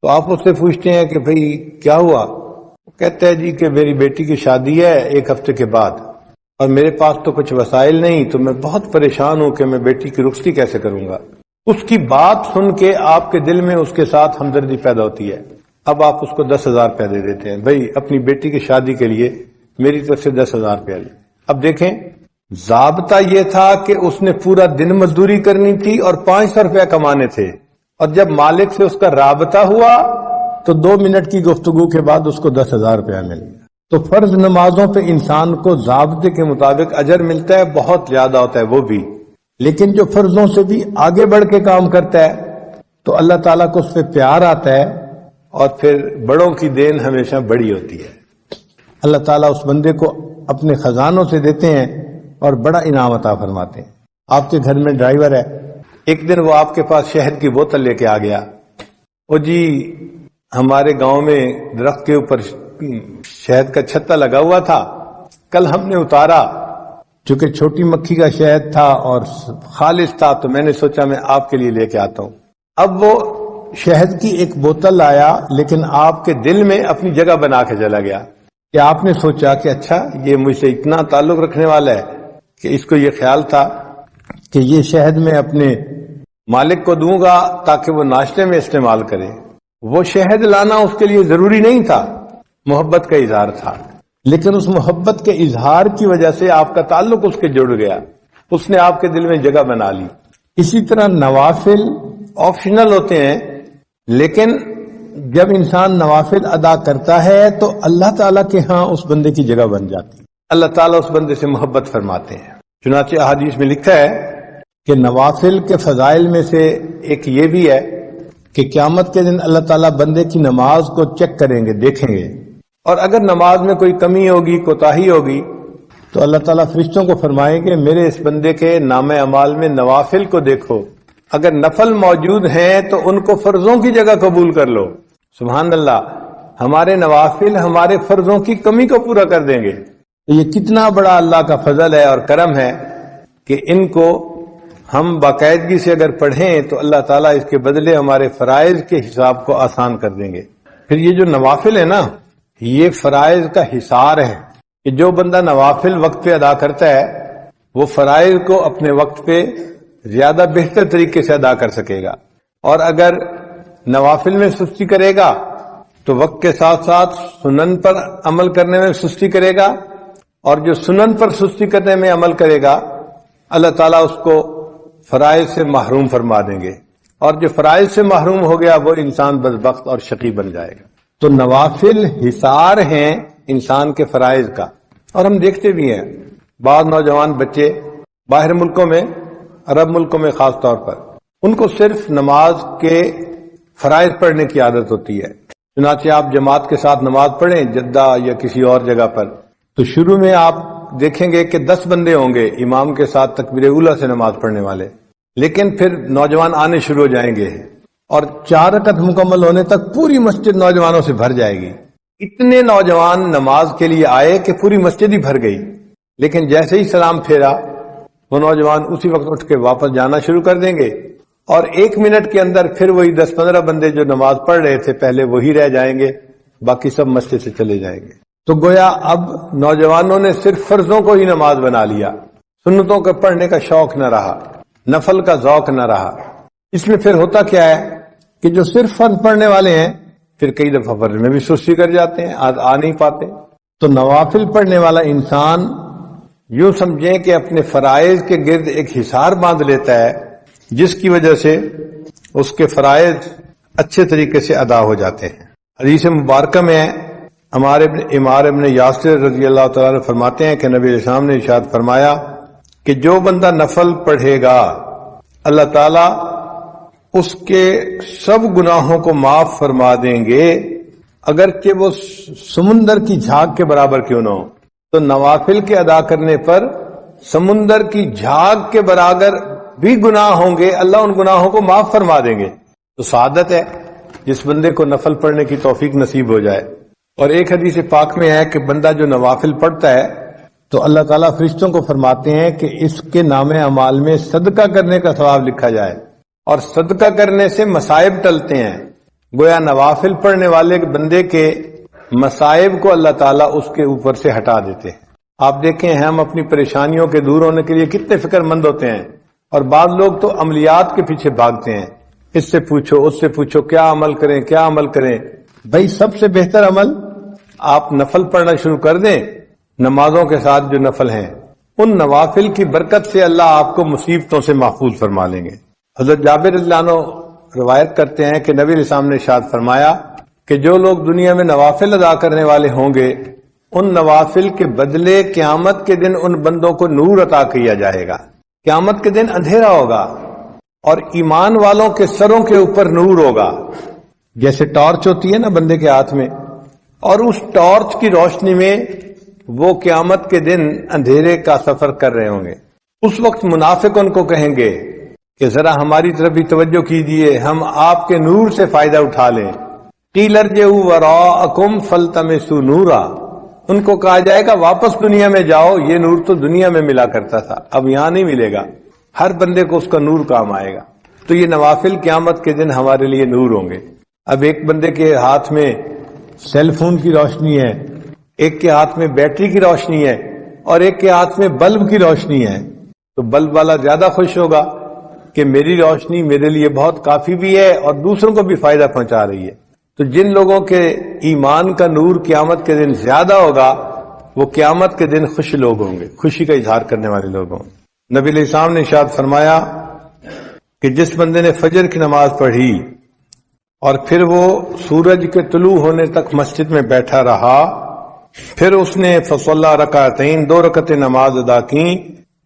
Speaker 2: تو آپ اس سے پوچھتے ہیں کہ بھئی کیا ہوا؟ وہ کہتا ہے جی کہ میری بیٹی کی شادی ہے 1 ہفتے کے بعد, اور میرے پاس تو کچھ وسائل نہیں, تو میں بہت پریشان ہوں کہ میں بیٹی کی رخصتی کیسے کروں گا. اس کی بات سن کے آپ کے دل میں اس کے ساتھ ہمدردی پیدا ہوتی ہے. اب آپ اس کو 10,000 روپے دے دیتے ہیں, بھئی اپنی بیٹی کی شادی کے لیے میری طرف سے 10,000 روپے لے. اب دیکھیں, ضابطہ یہ تھا کہ اس نے پورا دن مزدوری کرنی تھی اور 500 روپے کمانے تھے, اور جب مالک سے اس کا رابطہ ہوا تو 2 منٹ کی گفتگو کے بعد اس کو 10,000 روپے مل گیا. تو فرض نمازوں پہ انسان کو ضابطے کے مطابق اجر ملتا ہے, بہت زیادہ ہوتا ہے وہ بھی, لیکن جو فرضوں سے بھی آگے بڑھ کے کام کرتا ہے تو اللہ تعالیٰ کو اس پہ پیار آتا ہے, اور پھر بڑوں کی دین ہمیشہ بڑی ہوتی ہے. اللہ تعالیٰ اس بندے کو اپنے خزانوں سے دیتے ہیں اور بڑا انعام عطا فرماتے ہیں. آپ کے گھر میں ڈرائیور ہے, ایک دن وہ آپ کے پاس شہد کی بوتل لے کے آ گیا. وہ جی ہمارے گاؤں میں درخت کے اوپر شہد کا چھتا لگا ہوا تھا, کل ہم نے اتارا, چونکہ چھوٹی مکھی کا شہد تھا اور خالص تھا تو میں نے سوچا میں آپ کے لیے لے کے آتا ہوں. اب وہ شہد کی ایک بوتل آیا, لیکن آپ کے دل میں اپنی جگہ بنا کے چلا گیا کہ آپ نے سوچا کہ اچھا یہ مجھ سے اتنا تعلق رکھنے والا ہے کہ اس کو یہ خیال تھا کہ یہ شہد میں اپنے مالک کو دوں گا تاکہ وہ ناشتے میں استعمال کرے. وہ شہد لانا اس کے لیے ضروری نہیں تھا, محبت کا اظہار تھا, لیکن اس محبت کے اظہار کی وجہ سے آپ کا تعلق اس کے جڑ گیا, اس نے آپ کے دل میں جگہ بنا لی. اسی طرح نوافل آپشنل ہوتے ہیں, لیکن جب انسان نوافل ادا کرتا ہے تو اللہ تعالیٰ کے ہاں اس بندے کی جگہ بن جاتی, اللہ تعالیٰ اس بندے سے محبت فرماتے ہیں. چنانچہ احادیث میں لکھا ہے کہ نوافل کے فضائل میں سے ایک یہ بھی ہے کہ قیامت کے دن اللہ تعالیٰ بندے کی نماز کو چیک کریں گے, دیکھیں گے, اور اگر نماز میں کوئی کمی ہوگی, کوتاہی ہوگی, تو اللہ تعالیٰ فرشتوں کو فرمائیں گے میرے اس بندے کے نام اعمال میں نوافل کو دیکھو, اگر نفل موجود ہیں تو ان کو فرضوں کی جگہ قبول کر لو. سبحان اللہ, ہمارے نوافل ہمارے فرضوں کی کمی کو پورا کر دیں گے. تو یہ کتنا بڑا اللہ کا فضل ہے اور کرم ہے کہ ان کو ہم باقاعدگی سے اگر پڑھیں تو اللہ تعالیٰ اس کے بدلے ہمارے فرائض کے حساب کو آسان کر دیں گے. پھر یہ جو نوافل ہے نا, یہ فرائض کا حصار ہے کہ جو بندہ نوافل وقت پہ ادا کرتا ہے وہ فرائض کو اپنے وقت پہ زیادہ بہتر طریقے سے ادا کر سکے گا, اور اگر نوافل میں سستی کرے گا تو وقت کے ساتھ ساتھ سنن پر عمل کرنے میں سستی کرے گا, اور جو سنن پر سستی کرنے میں عمل کرے گا اللہ تعالیٰ اس کو فرائض سے محروم فرما دیں گے, اور جو فرائض سے محروم ہو گیا وہ انسان بدبخت اور شقی بن جائے گا. تو نوافل حصار ہیں انسان کے فرائض کا. اور ہم دیکھتے بھی ہیں بعض نوجوان بچے باہر ملکوں میں, عرب ملکوں میں خاص طور پر, ان کو صرف نماز کے فرائض پڑھنے کی عادت ہوتی ہے. چنانچہ آپ جماعت کے ساتھ نماز پڑھیں جدہ یا کسی اور جگہ پر, تو شروع میں آپ دیکھیں گے کہ 10 بندے ہوں گے امام کے ساتھ تکبیر اولیٰ سے نماز پڑھنے والے، لیکن پھر نوجوان آنے شروع ہو جائیں گے اور 4 رکعت مکمل ہونے تک پوری مسجد نوجوانوں سے بھر جائے گی۔ اتنے نوجوان نماز کے لیے آئے کہ پوری مسجد ہی بھر گئی، لیکن جیسے ہی سلام پھیرا وہ نوجوان اسی وقت اٹھ کے واپس جانا شروع کر دیں گے، اور 1 منٹ کے اندر پھر وہی 10-15 بندے جو نماز پڑھ رہے تھے پہلے وہی رہ جائیں گے، باقی سب مسجد سے چلے جائیں گے۔ تو گویا اب نوجوانوں نے صرف فرضوں کو ہی نماز بنا لیا، سنتوں کے پڑھنے کا شوق نہ رہا، نفل کا ذوق نہ رہا۔ اس میں پھر ہوتا کیا ہے کہ جو صرف فرض پڑھنے والے ہیں پھر کئی دفعہ فرض میں بھی سستی کر جاتے ہیں، آ نہیں پاتے۔ تو نوافل پڑھنے والا انسان یوں سمجھیں کہ اپنے فرائض کے گرد ایک حصار باندھ لیتا ہے، جس کی وجہ سے اس کے فرائض اچھے طریقے سے ادا ہو جاتے ہیں۔ حدیث مبارکہ میں ہمارے عمار ابن یاسر رضی اللہ تعالیٰ عنہ فرماتے ہیں کہ نبی علیہ السلام نے ارشاد فرمایا کہ جو بندہ نفل پڑھے گا اللہ تعالیٰ اس کے سب گناہوں کو معاف فرما دیں گے، اگرچہ وہ سمندر کی جھاگ کے برابر کیوں نہ ہو۔ تو نوافل کے ادا کرنے پر سمندر کی جھاگ کے برابر بھی گناہ ہوں گے، اللہ ان گناہوں کو معاف فرما دیں گے۔ تو سعادت ہے جس بندے کو نفل پڑھنے کی توفیق نصیب ہو جائے۔ اور ایک حدیث پاک میں ہے کہ بندہ جو نوافل پڑھتا ہے تو اللہ تعالیٰ فرشتوں کو فرماتے ہیں کہ اس کے نام اعمال میں صدقہ کرنے کا ثواب لکھا جائے، اور صدقہ کرنے سے مصائب ٹلتے ہیں۔ گویا نوافل پڑھنے والے بندے کے مصائب کو اللہ تعالیٰ اس کے اوپر سے ہٹا دیتے ہیں۔ آپ دیکھیں ہم اپنی پریشانیوں کے دور ہونے کے لیے کتنے فکر مند ہوتے ہیں، اور بعض لوگ تو عملیات کے پیچھے بھاگتے ہیں، اس سے پوچھو اس سے پوچھو کیا عمل کریں کیا عمل کریں۔ بھائی سب سے بہتر عمل آپ نفل پڑھنا شروع کر دیں، نمازوں کے ساتھ جو نفل ہیں ان نوافل کی برکت سے اللہ آپ کو مصیبتوں سے محفوظ فرما لیں گے۔ حضرت جابر رضی اللہ عنہ روایت کرتے ہیں کہ نبی علیہ السلام نے ارشاد فرمایا کہ جو لوگ دنیا میں نوافل ادا کرنے والے ہوں گے ان نوافل کے بدلے قیامت کے دن ان بندوں کو نور عطا کیا جائے گا۔ قیامت کے دن اندھیرا ہوگا اور ایمان والوں کے سروں کے اوپر نور ہوگا، جیسے ٹارچ ہوتی ہے نا بندے کے ہاتھ میں، اور اس ٹارچ کی روشنی میں وہ قیامت کے دن اندھیرے کا سفر کر رہے ہوں گے۔ اس وقت منافق ان کو کہیں گے کہ ذرا ہماری طرف بھی توجہ کیجیے، ہم آپ کے نور سے فائدہ اٹھا لیں۔ قیل ارجعوا وراءکم فالتمسوا نورا، ان کو کہا جائے گا واپس دنیا میں جاؤ، یہ نور تو دنیا میں ملا کرتا تھا، اب یہاں نہیں ملے گا، ہر بندے کو اس کا نور کام آئے گا۔ تو یہ نوافل قیامت کے دن ہمارے لیے نور ہوں گے۔ اب ایک بندے کے ہاتھ میں سیل فون کی روشنی ہے، ایک کے ہاتھ میں بیٹری کی روشنی ہے، اور ایک کے ہاتھ میں بلب کی روشنی ہے، تو بلب والا زیادہ خوش ہوگا کہ میری روشنی میرے لیے بہت کافی بھی ہے اور دوسروں کو بھی فائدہ پہنچا رہی ہے۔ تو جن لوگوں کے ایمان کا نور قیامت کے دن زیادہ ہوگا وہ قیامت کے دن خوش لوگ ہوں گے، خوشی کا اظہار کرنے والے لوگ ہوں گے۔ نبی علیہ السلام نے ارشاد فرمایا کہ جس بندے نے فجر کی نماز پڑھی اور پھر وہ سورج کے طلوع ہونے تک مسجد میں بیٹھا رہا، پھر اس نے فصلی رکعتین 2 رکعتیں نماز ادا کی،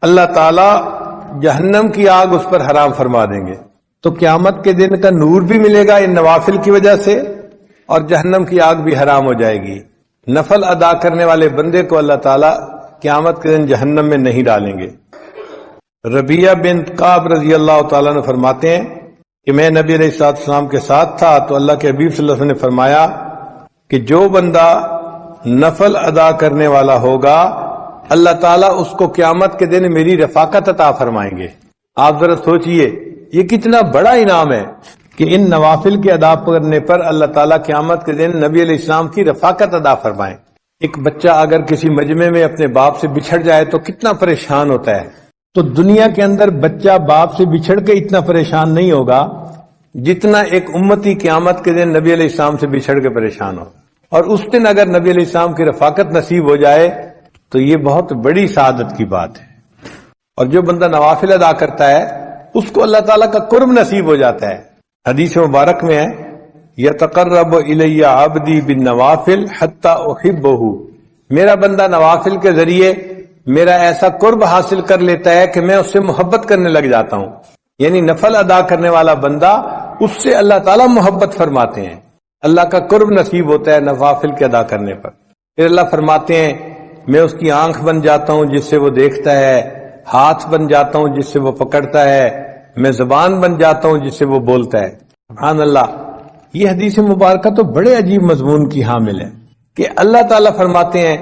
Speaker 2: اللہ تعالی جہنم کی آگ اس پر حرام فرما دیں گے۔ تو قیامت کے دن کا نور بھی ملے گا ان نوافل کی وجہ سے، اور جہنم کی آگ بھی حرام ہو جائے گی۔ نفل ادا کرنے والے بندے کو اللہ تعالی قیامت کے دن جہنم میں نہیں ڈالیں گے۔ ربیعہ بنت کعب رضی اللہ تعالیٰ نے فرماتے ہیں کہ میں نبی علیہ السلام کے ساتھ تھا تو اللہ کے حبیب صلی اللہ علیہ وسلم نے فرمایا کہ جو بندہ نفل ادا کرنے والا ہوگا اللہ تعالیٰ اس کو قیامت کے دن میری رفاقت عطا فرمائیں گے۔ آپ ذرا سوچئے یہ کتنا بڑا انعام ہے کہ ان نوافل کے ادا کرنے پر اللہ تعالیٰ قیامت کے دن نبی علیہ السلام کی رفاقت ادا فرمائیں۔ ایک بچہ اگر کسی مجمع میں اپنے باپ سے بچھڑ جائے تو کتنا پریشان ہوتا ہے، تو دنیا کے اندر بچہ باپ سے بچھڑ کے اتنا پریشان نہیں ہوگا جتنا ایک امتی قیامت کے دن نبی علیہ السلام سے بچھڑ کے پریشان ہو۔ اور اس دن اگر نبی علیہ السلام کی رفاقت نصیب ہو جائے تو یہ بہت بڑی سعادت کی بات ہے۔ اور جو بندہ نوافل ادا کرتا ہے اس کو اللہ تعالیٰ کا قرب نصیب ہو جاتا ہے۔ حدیث مبارک میں ہے یتقرب الی عبدی بالنوافل حتی احبہ، میرا بندہ نوافل کے ذریعے میرا ایسا قرب حاصل کر لیتا ہے کہ میں اس سے محبت کرنے لگ جاتا ہوں۔ یعنی نفل ادا کرنے والا بندہ اس سے اللہ تعالیٰ محبت فرماتے ہیں، اللہ کا قرب نصیب ہوتا ہے نوافل کے ادا کرنے پر۔ پھر اللہ فرماتے ہیں میں اس کی آنکھ بن جاتا ہوں جس سے وہ دیکھتا ہے، ہاتھ بن جاتا ہوں جس سے وہ پکڑتا ہے، میں زبان بن جاتا ہوں جس سے وہ بولتا ہے۔ سبحان اللہ، یہ حدیث مبارکہ تو بڑے عجیب مضمون کی حامل ہے کہ اللہ تعالیٰ فرماتے ہیں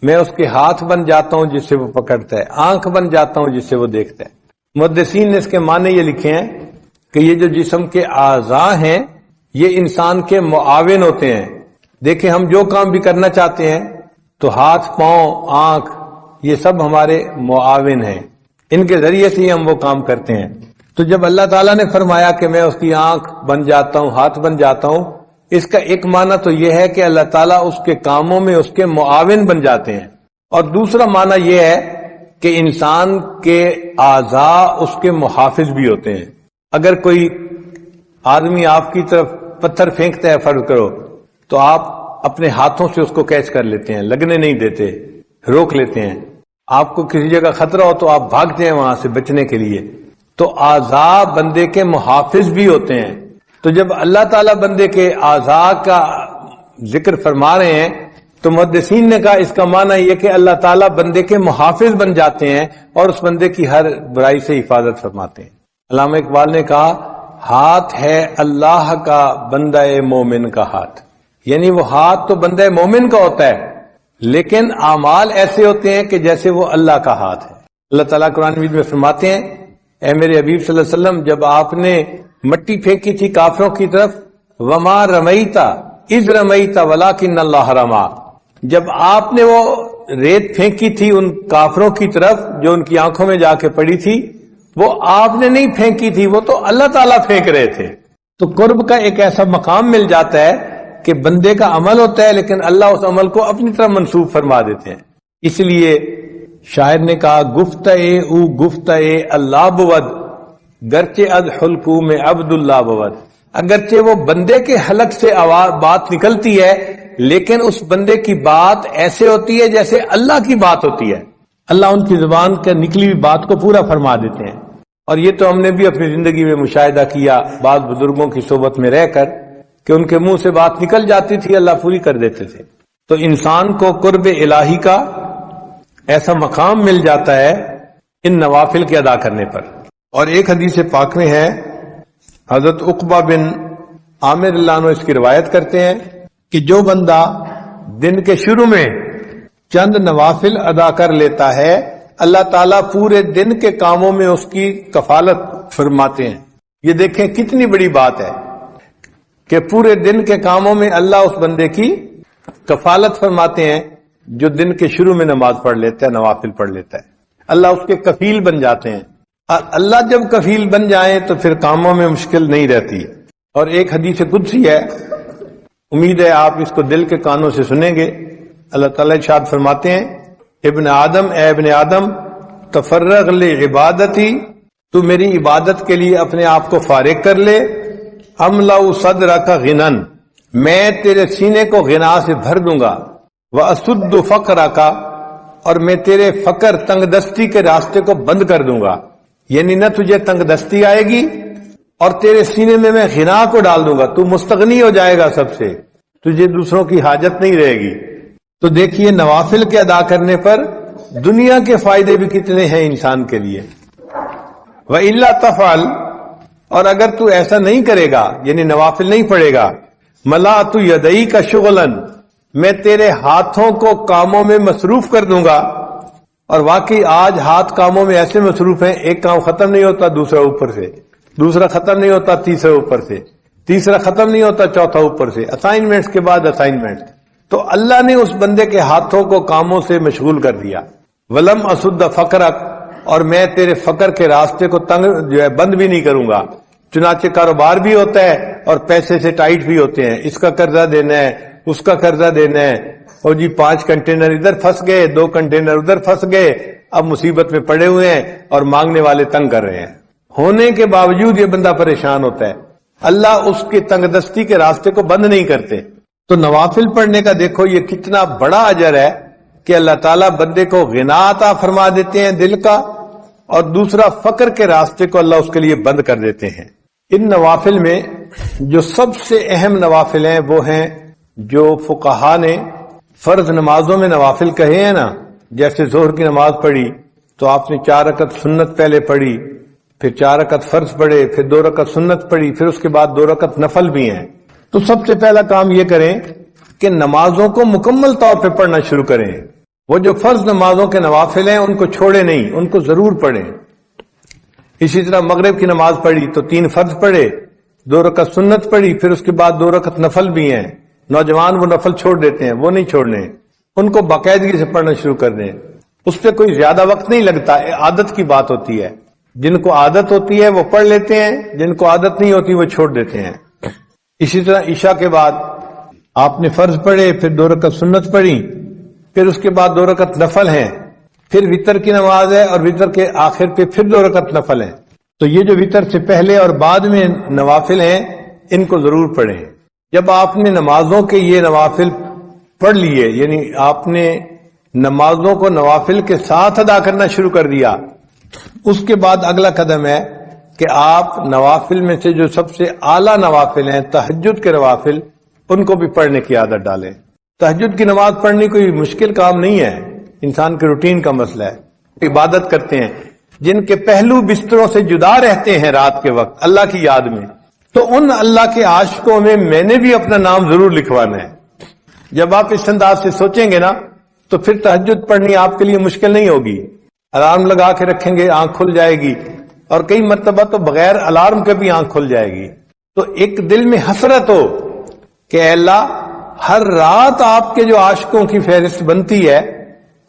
Speaker 2: میں اس کے ہاتھ بن جاتا ہوں جس سے وہ پکڑتا ہے، آنکھ بن جاتا ہوں جس سے وہ دیکھتا ہے۔ محدثین نے اس کے معنی یہ لکھے ہیں کہ یہ جو جسم کے اعضاء ہیں یہ انسان کے معاون ہوتے ہیں۔ دیکھیں ہم جو کام بھی کرنا چاہتے ہیں تو ہاتھ، پاؤں، آنکھ یہ سب ہمارے معاون ہیں، ان کے ذریعے سے ہی ہم وہ کام کرتے ہیں۔ تو جب اللہ تعالیٰ نے فرمایا کہ میں اس کی آنکھ بن جاتا ہوں، ہاتھ بن جاتا ہوں، اس کا ایک معنی تو یہ ہے کہ اللہ تعالیٰ اس کے کاموں میں اس کے معاون بن جاتے ہیں، اور دوسرا معنی یہ ہے کہ انسان کے اعضاء اس کے محافظ بھی ہوتے ہیں۔ اگر کوئی آدمی آپ کی طرف پتھر پھینکتا ہے فرض کرو تو آپ اپنے ہاتھوں سے اس کو کیچ کر لیتے ہیں، لگنے نہیں دیتے، روک لیتے ہیں۔ آپ کو کسی جگہ خطرہ ہو تو آپ بھاگتے ہیں وہاں سے بچنے کے لیے۔ تو اعضاء بندے کے محافظ بھی ہوتے ہیں۔ تو جب اللہ تعالیٰ بندے کے اعضاء کا ذکر فرما رہے ہیں تو محدثین نے کہا اس کا معنی یہ کہ اللہ تعالیٰ بندے کے محافظ بن جاتے ہیں اور اس بندے کی ہر برائی سے حفاظت فرماتے ہیں۔ علامہ اقبال نے کہا ہاتھ ہے اللہ کا بندہ مومن کا ہاتھ، یعنی وہ ہاتھ تو بندہ مومن کا ہوتا ہے لیکن اعمال ایسے ہوتے ہیں کہ جیسے وہ اللہ کا ہاتھ ہے۔ اللہ تعالیٰ قرآن مجید میں فرماتے ہیں اے میرے حبیب صلی اللہ علیہ وسلم جب آپ نے مٹی پھینکی تھی کافروں کی طرف، وما رمیتا اذ رمیتا ولکن اللہ رما، جب آپ نے وہ ریت پھینکی تھی ان کافروں کی طرف جو ان کی آنکھوں میں جا کے پڑی تھی، وہ آپ نے نہیں پھینکی تھی، وہ تو اللہ تعالیٰ پھینک رہے تھے۔ تو قرب کا ایک ایسا مقام مل جاتا ہے کہ بندے کا عمل ہوتا ہے لیکن اللہ اس عمل کو اپنی طرف منسوب فرما دیتے ہیں۔ اس لیے شاعر نے کہا گفتئے او گفتئے اللہ بود گرچہ از حلقو میں عبداللہ بود، اگرچہ وہ بندے کے حلق سے بات نکلتی ہے لیکن اس بندے کی بات ایسے ہوتی ہے جیسے اللہ کی بات ہوتی ہے۔ اللہ ان کی زبان کے نکلی ہوئی بات کو پورا فرما دیتے ہیں، اور یہ تو ہم نے بھی اپنی زندگی میں مشاہدہ کیا بعض بزرگوں کی صحبت میں رہ کر کہ ان کے منہ سے بات نکل جاتی تھی، اللہ پوری کر دیتے تھے۔ تو انسان کو قرب الہی کا ایسا مقام مل جاتا ہے ان نوافل کے ادا کرنے پر۔ اور ایک حدیث پاک میں ہے، حضرت عقبہ بن عامر اللہ عنہ اس کی روایت کرتے ہیں کہ جو بندہ دن کے شروع میں چند نوافل ادا کر لیتا ہے اللہ تعالیٰ پورے دن کے کاموں میں اس کی کفالت فرماتے ہیں۔ یہ دیکھیں کتنی بڑی بات ہے کہ پورے دن کے کاموں میں اللہ اس بندے کی کفالت فرماتے ہیں جو دن کے شروع میں نماز پڑھ لیتا ہے، نوافل پڑھ لیتا ہے، اللہ اس کے کفیل بن جاتے ہیں۔ اور اللہ جب کفیل بن جائیں تو پھر کاموں میں مشکل نہیں رہتی ہے۔ اور ایک حدیث قدسی ہے، امید ہے آپ اس کو دل کے کانوں سے سنیں گے۔ اللہ تعالیٰ ارشاد فرماتے ہیں ابن آدم، اے ابن آدم تفرغ لعبادتی، تو میری عبادت کے لیے اپنے آپ کو فارغ کر لے، املأ صدرک غنن، میں تیرے سینے کو غنا سے بھر دوں گا، واسد فقرک، اور میں تیرے فقر تنگ دستی کے راستے کو بند کر دوں گا، یعنی نہ تجھے تنگ دستی آئے گی اور تیرے سینے میں غنا کو ڈال دوں گا، تو مستغنی ہو جائے گا سب سے، تجھے دوسروں کی حاجت نہیں رہے گی۔ تو دیکھیے نوافل کے ادا کرنے پر دنیا کے فائدے بھی کتنے ہیں انسان کے لیے۔ وَإِلَّا تَفْعَلْ، اور اگر تو ایسا نہیں کرے گا یعنی نوافل نہیں پڑھے گا، مَلَأْتُ يَدَيْكَ شُغْلًا، میں تیرے ہاتھوں کو کاموں میں مصروف کر دوں گا۔ اور واقعی آج ہاتھ کاموں میں ایسے مصروف ہیں، ایک کام ختم نہیں ہوتا دوسرا اوپر سے، دوسرا ختم نہیں ہوتا تیسرا اوپر سے، تیسرا ختم نہیں ہوتا چوتھا اوپر سے، اسائنمنٹس کے بعد اسائنمنٹ۔ تو اللہ نے اس بندے کے ہاتھوں کو کاموں سے مشغول کر دیا۔ ولم اسد فقرک، اور میں تیرے فقر کے راستے کو تنگ جو ہے بند بھی نہیں کروں گا۔ چنانچہ کاروبار بھی ہوتا ہے اور پیسے سے ٹائٹ بھی ہوتے ہیں، اس کا قرضہ دینا ہے، اس کا قرضہ دینا ہے، اور جی 5 کنٹینر ادھر پھنس گئے، 2 کنٹینر ادھر پھنس گئے، اب مصیبت میں پڑے ہوئے ہیں اور مانگنے والے تنگ کر رہے ہیں۔ ہونے کے باوجود یہ بندہ پریشان ہوتا ہے، اللہ اس کے تنگ دستی کے راستے کو بند نہیں کرتے۔ تو نوافل پڑھنے کا دیکھو یہ کتنا بڑا اجر ہے کہ اللہ تعالیٰ بندے کو غنا عطا فرما دیتے ہیں دل کا، اور دوسرا فقر کے راستے کو اللہ اس کے لیے بند کر دیتے ہیں۔ ان نوافل میں جو سب سے اہم نوافل ہیں وہ ہیں جو فقہا نے فرض نمازوں میں نوافل کہے ہیں نا، جیسے ظہر کی نماز پڑھی تو آپ نے 4 رکعت سنت پہلے پڑھی، پھر 4 رکعت فرض پڑھے، پھر 2 رکعت سنت پڑھی، پھر اس کے بعد 2 رکعت نفل بھی ہیں. تو سب سے پہلا کام یہ کریں کہ نمازوں کو مکمل طور پہ پڑھنا شروع کریں. وہ جو فرض نمازوں کے نوافل ہیں ان کو چھوڑے نہیں، ان کو ضرور پڑھیں. اسی طرح مغرب کی نماز پڑھی تو 3 فرض پڑھے، 2 رکعت سنت پڑھی، پھر اس کے بعد 2 رکعت نفل بھی ہیں. نوجوان وہ نفل چھوڑ دیتے ہیں، وہ نہیں چھوڑنے، ان کو باقاعدگی سے پڑھنا شروع کر دیں. اس پہ کوئی زیادہ وقت نہیں لگتا، عادت کی بات ہوتی ہے. جن کو عادت ہوتی ہے وہ پڑھ لیتے ہیں، جن کو عادت نہیں ہوتی وہ چھوڑ دیتے ہیں. اسی طرح عشاء کے بعد آپ نے فرض پڑھے، پھر 2 رکعت سنت پڑھی، پھر اس کے بعد 2 رکعت نفل ہیں، پھر وتر کی نماز ہے اور وتر کے آخر پہ پھر 2 رکعت نفل ہیں. تو یہ جو وتر سے پہلے اور بعد میں نوافل ہیں ان کو ضرور پڑھیں. جب آپ نے نمازوں کے یہ نوافل پڑھ لیے، یعنی آپ نے نمازوں کو نوافل کے ساتھ ادا کرنا شروع کر دیا، اس کے بعد اگلا قدم ہے کہ آپ نوافل میں سے جو سب سے اعلیٰ نوافل ہیں، تہجد کے نوافل، ان کو بھی پڑھنے کی عادت ڈالیں. تہجد کی نماز پڑھنی کوئی مشکل کام نہیں ہے، انسان کے روٹین کا مسئلہ ہے. عبادت کرتے ہیں جن کے پہلو بستروں سے جدا رہتے ہیں رات کے وقت اللہ کی یاد میں، تو ان اللہ کے عاشقوں میں نے بھی اپنا نام ضرور لکھوانا ہے. جب آپ اس انداز سے سوچیں گے نا تو پھر تہجد پڑھنی آپ کے لیے مشکل نہیں ہوگی. الارم لگا کے رکھیں گے، آنکھ کھل جائے گی، اور کئی مرتبہ تو بغیر الارم کے بھی آنکھ کھل جائے گی. تو ایک دل میں حسرت ہو کہ اے اللہ، ہر رات آپ کے جو عاشقوں کی فہرست بنتی ہے،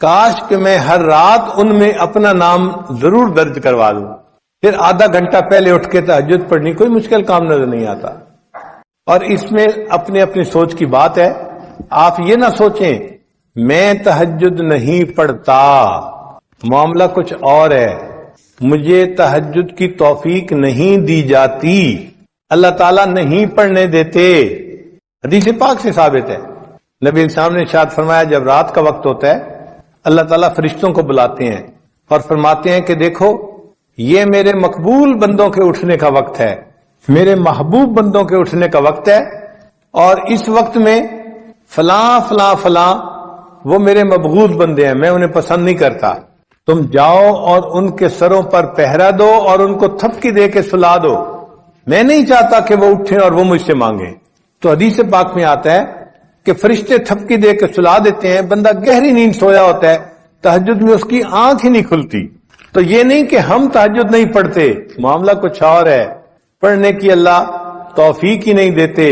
Speaker 2: کاش کہ میں ہر رات ان میں اپنا نام ضرور درج کروا دوں. پھر آدھا گھنٹہ پہلے اٹھ کے تہجد پڑھنی کوئی مشکل کام نظر نہیں آتا. اور اس میں اپنی اپنی سوچ کی بات ہے. آپ یہ نہ سوچیں میں تہجد نہیں پڑھتا، معاملہ کچھ اور ہے، مجھے تہجد کی توفیق نہیں دی جاتی، اللہ تعالیٰ نہیں پڑھنے دیتے. حدیث پاک سے ثابت ہے، نبی السلام نے ارشاد فرمایا جب رات کا وقت ہوتا ہے اللہ تعالیٰ فرشتوں کو بلاتے ہیں اور فرماتے ہیں کہ دیکھو یہ میرے مقبول بندوں کے اٹھنے کا وقت ہے، میرے محبوب بندوں کے اٹھنے کا وقت ہے، اور اس وقت میں فلاں فلاں فلاں وہ میرے مبغوض بندے ہیں، میں انہیں پسند نہیں کرتا. تم جاؤ اور ان کے سروں پر پہرا دو اور ان کو تھپکی دے کے سلا دو، میں نہیں چاہتا کہ وہ اٹھیں اور وہ مجھ سے مانگیں. تو حدیث پاک میں آتا ہے کہ فرشتے تھپکی دے کے سلا دیتے ہیں، بندہ گہری نیند سویا ہوتا ہے، تہجد میں اس کی آنکھ ہی نہیں کھلتی. تو یہ نہیں کہ ہم تہجد نہیں پڑھتے، معاملہ کچھ اور ہے، پڑھنے کی اللہ توفیق ہی نہیں دیتے،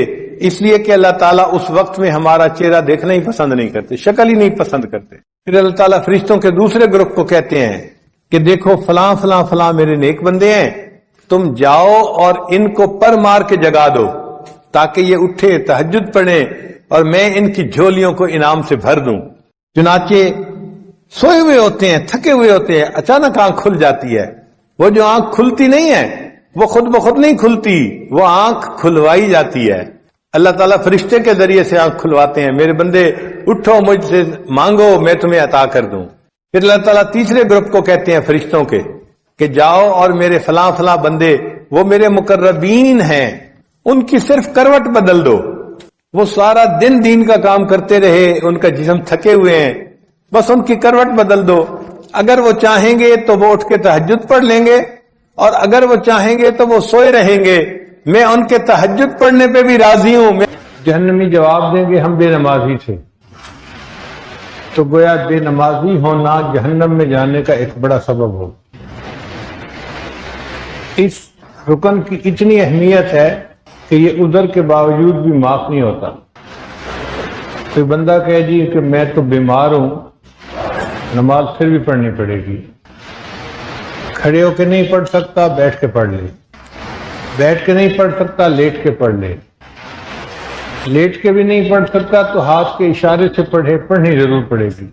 Speaker 2: اس لیے کہ اللہ تعالیٰ اس وقت میں ہمارا چہرہ دیکھنا ہی پسند نہیں کرتے، شکل ہی نہیں پسند کرتے. پھر اللہ تعالیٰ فرشتوں کے دوسرے گروپ کو کہتے ہیں کہ دیکھو فلاں فلاں فلاں میرے نیک بندے ہیں، تم جاؤ اور ان کو پر مار کے جگا دو تاکہ یہ اٹھے تہجد پڑھیں اور میں ان کی جھولیوں کو انعام سے بھر دوں. چنانچہ سوئے ہوئے ہوتے ہیں، تھکے ہوئے ہوتے ہیں، اچانک آنکھ کھل جاتی ہے. وہ جو آنکھ کھلتی نہیں ہے وہ خود بخود نہیں کھلتی، وہ آنکھ کھلوائی جاتی ہے. اللہ تعالیٰ فرشتے کے ذریعے سے آنکھ کھلواتے ہیں، میرے بندے اٹھو مجھ سے مانگو میں تمہیں عطا کر دوں. پھر اللہ تعالیٰ تیسرے گروپ کو کہتے ہیں فرشتوں کے کہ جاؤ اور میرے فلاں فلاں بندے وہ میرے مقربین ہیں، ان کی صرف کروٹ بدل دو. وہ سارا دن دین کا کام کرتے رہے، ان کا جسم تھکے ہوئے ہیں، بس ان کی کروٹ بدل دو. اگر وہ چاہیں گے تو وہ اٹھ کے تہجد پڑھ لیں گے، اور اگر وہ چاہیں گے تو وہ سوئے رہیں گے، میں ان کے تہجد پڑھنے پہ بھی راضی ہوں. جہنمی جواب دیں گے ہم بے نمازی تھے، تو گویا بے نمازی ہونا جہنم میں جانے کا ایک بڑا سبب ہو. اس رکن کی اتنی اہمیت ہے کہ یہ عذر کے باوجود بھی معاف نہیں ہوتا. کوئی بندہ کہے جی کہ میں تو بیمار ہوں، نماز پھر بھی پڑھنی پڑے گی. کھڑے ہو کے نہیں پڑھ سکتا بیٹھ کے پڑھ لے، بیٹھ کے نہیں پڑھ سکتا لیٹ کے پڑھ لے، لیٹ کے بھی نہیں پڑھ سکتا تو ہاتھ کے اشارے سے پڑھنی ضرور پڑے گی.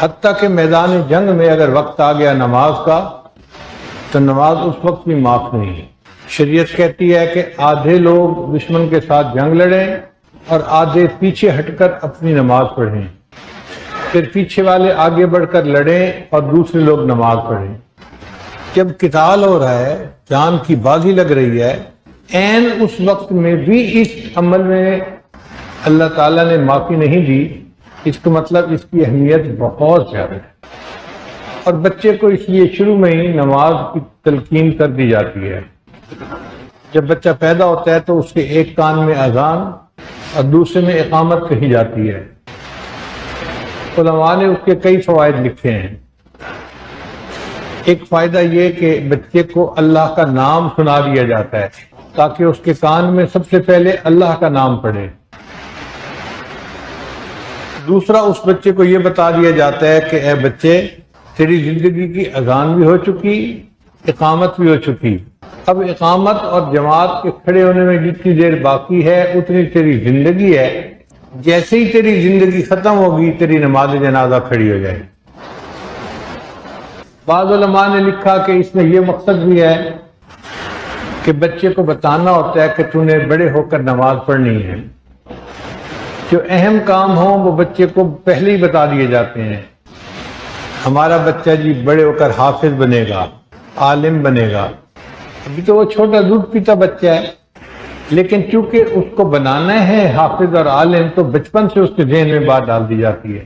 Speaker 2: حتیٰ کہ میدان جنگ میں اگر وقت آ گیا نماز کا تو نماز اس وقت بھی معاف نہیں ہے. شریعت کہتی ہے کہ آدھے لوگ دشمن کے ساتھ جنگ لڑیں اور آدھے پیچھے ہٹ کر اپنی نماز پڑھیں، پھر پیچھے والے آگے بڑھ کر لڑیں اور دوسرے لوگ نماز پڑھیں. جب قتال ہو رہا ہے، جان کی بازی لگ رہی ہے، عین اس وقت میں بھی اس عمل میں اللہ تعالیٰ نے معافی نہیں دی، اس کا مطلب اس کی اہمیت بہت زیادہ ہے، اور بچے کو اس لیے شروع میں ہی نماز کی تلقین کر دی جاتی ہے۔ جب بچہ پیدا ہوتا ہے تو اس کے ایک کان میں اذان اور دوسرے میں اقامت کہی جاتی ہے۔ علماء نے اس کے کئی فوائد لکھے ہیں۔ ایک فائدہ یہ کہ بچے کو اللہ کا نام سنا دیا جاتا ہے تاکہ اس کے کان میں سب سے پہلے اللہ کا نام پڑے۔ دوسرا، اس بچے کو یہ بتا دیا جاتا ہے کہ اے بچے، تیری زندگی کی اذان بھی ہو چکی، اقامت بھی ہو چکی، اب اقامت اور جماعت کے کھڑے ہونے میں جتنی دیر باقی ہے اتنی تیری زندگی ہے، جیسے ہی تیری زندگی ختم ہوگی تیری نماز جنازہ کھڑی ہو جائے۔ بعض علماء نے لکھا کہ اس میں یہ مقصد بھی ہے کہ بچے کو بتانا ہوتا ہے کہ تو نے بڑے ہو کر نماز پڑھنی ہے۔ جو اہم کام ہوں وہ بچے کو پہلے ہی بتا دیے جاتے ہیں۔ ہمارا بچہ جی بڑے ہو کر حافظ بنے گا، عالم بنے گا۔ ابھی تو وہ چھوٹا دودھ پیتا بچہ ہے، لیکن چونکہ اس کو بنانا ہے حافظ اور عالم تو بچپن سے اس کے ذہن میں بات ڈال دی جاتی ہے۔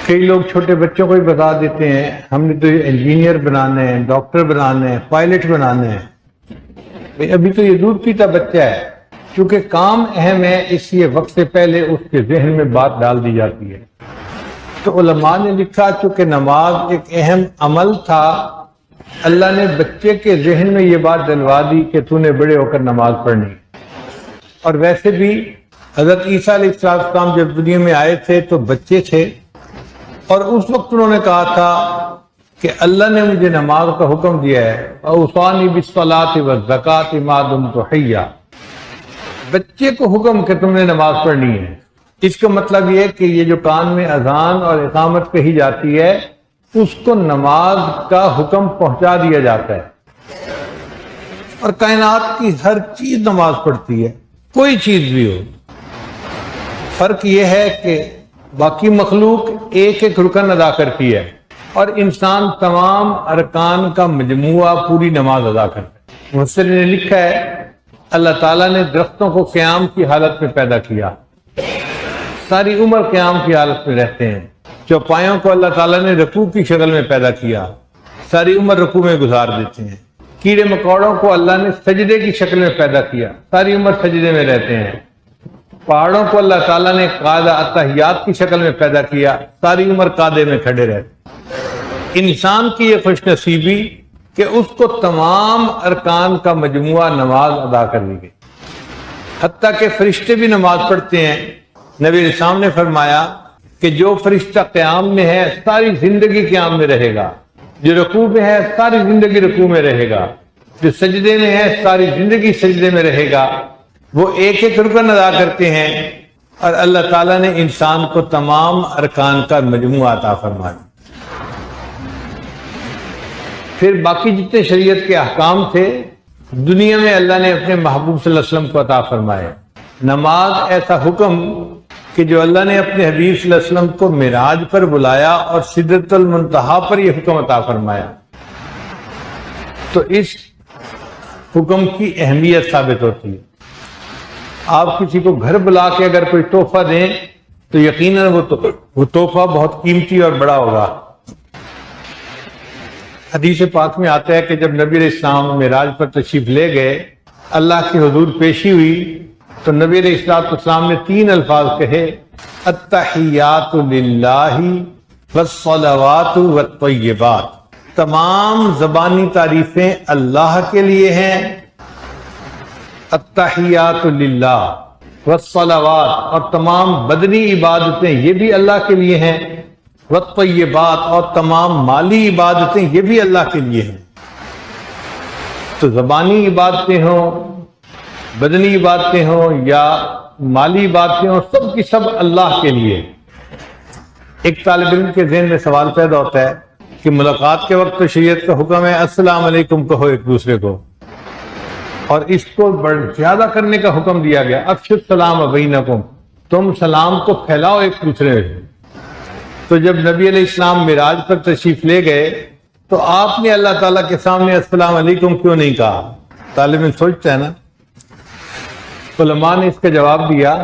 Speaker 2: کئی لوگ چھوٹے بچوں کو ہی بتا دیتے ہیں ہم نے تو انجینئر بنانا ہے، ڈاکٹر بنانا ہے، پائلٹ بنانا ہے۔ ابھی تو یہ دودھ پیتا بچہ ہے، چونکہ کام اہم ہے اس لیے وقت سے پہلے اس کے ذہن میں بات ڈال دی جاتی ہے۔ تو علماء نے لکھا چونکہ نماز ایک اہم عمل تھا، اللہ نے بچے کے ذہن میں یہ بات ڈلوا دی کہ تو نے بڑے ہو کر نماز پڑھنی۔ اور ویسے بھی حضرت عیسیٰ علیہ السلام جب دنیا میں آئے تھے تو بچے تھے، اور اس وقت انہوں نے کہا تھا کہ اللہ نے مجھے نماز کا حکم دیا ہے، اوصانی بالصلاۃ والزکاۃ ما دمت حیا۔ بچے کو حکم کہ تم نے نماز پڑھنی ہے۔ اس کا مطلب یہ کہ یہ جو کان میں اذان اور اقامت کہی جاتی ہے اس کو نماز کا حکم پہنچا دیا جاتا ہے۔ اور کائنات کی ہر چیز نماز پڑھتی ہے، کوئی چیز بھی ہو۔ فرق یہ ہے کہ باقی مخلوق ایک ایک رکن ادا کرتی ہے اور انسان تمام ارکان کا مجموعہ پوری نماز ادا کرتا ہے۔ مفسر نے لکھا ہے اللہ تعالیٰ نے درختوں کو قیام کی حالت میں پیدا کیا، ساری عمر قیام کی حالت میں رہتے ہیں۔ چوپایوں کو اللہ تعالیٰ نے رکوع کی شکل میں پیدا کیا، ساری عمر رکوع میں گزار دیتے ہیں۔ کیڑے مکوڑوں کو اللہ نے سجدے کی شکل میں پیدا کیا، ساری عمر سجدے میں رہتے ہیں۔ پہاڑوں کو اللہ تعالیٰ نے قاعدہ اتحیات کی شکل میں پیدا کیا، ساری عمر قاعدے میں کھڑے رہتے۔ انسان کی یہ خوش نصیبی کہ اس کو تمام ارکان کا مجموعہ نماز ادا کر دی گئی، حتیٰ کہ فرشتے بھی نماز پڑھتے ہیں۔ نبی علیہ السلام نے فرمایا کہ جو فرشتہ قیام میں ہے ساری زندگی قیام میں رہے گا، جو رکوع میں ہے ساری زندگی رکوع میں رہے گا، جو سجدے میں ہے ساری زندگی سجدے میں رہے گا۔ وہ ایک ایک رکن ادا کرتے ہیں اور اللہ تعالیٰ نے انسان کو تمام ارکان کا مجموعہ عطا فرمایا۔ پھر باقی جتنے شریعت کے احکام تھے دنیا میں اللہ نے اپنے محبوب صلی اللہ علیہ وسلم کو عطا فرمائے۔ نماز ایسا حکم کہ جو اللہ نے اپنے حبیب صلی اللہ علیہ وسلم کو معراج پر بلایا اور سدرۃ المنتہا پر یہ حکم عطا فرمایا، تو اس حکم کی اہمیت ثابت ہوتی ہے۔ آپ کسی کو گھر بلا کے اگر کوئی تحفہ دیں تو یقیناً وہ تحفہ بہت قیمتی اور بڑا ہوگا۔ حدیث پاک میں آتا ہے کہ جب نبی علیہ السلام معراج پر تشریف لے گئے، اللہ کی حضور پیشی ہوئی تو نبی علیہ السلام نے 3 الفاظ کہے، التحیات للہ والصلوات والطیبات۔ تمام زبانی تعریفیں اللہ کے لیے ہیں، التحیات للہ والصلوات، اور تمام بدنی عبادتیں یہ بھی اللہ کے لیے ہیں، والطیبات، اور تمام مالی عبادتیں یہ بھی اللہ کے لیے ہیں۔ تو زبانی عبادتیں ہوں، بدنی عبادتیں ہوں یا مالی عبادتیں ہوں، سب کی سب اللہ کے لیے۔ ایک طالب علم کے ذہن میں سوال پیدا ہوتا ہے کہ ملاقات کے وقت تو شریعت کا حکم ہے السلام علیکم کہو ایک دوسرے کو، اور اس کو زیادہ کرنے کا حکم دیا گیا، افشوا السلام بینکم، تم سلام کو پھیلاؤ ایک دوسرے سے۔ تو جب نبی علیہ السلام معراج پر تشریف لے گئے تو آپ نے اللہ تعالیٰ کے سامنے السلام علیکم کیوں نہیں کہا؟ طالب علم سوچتا ہے نا، علماء نے اس کا جواب دیا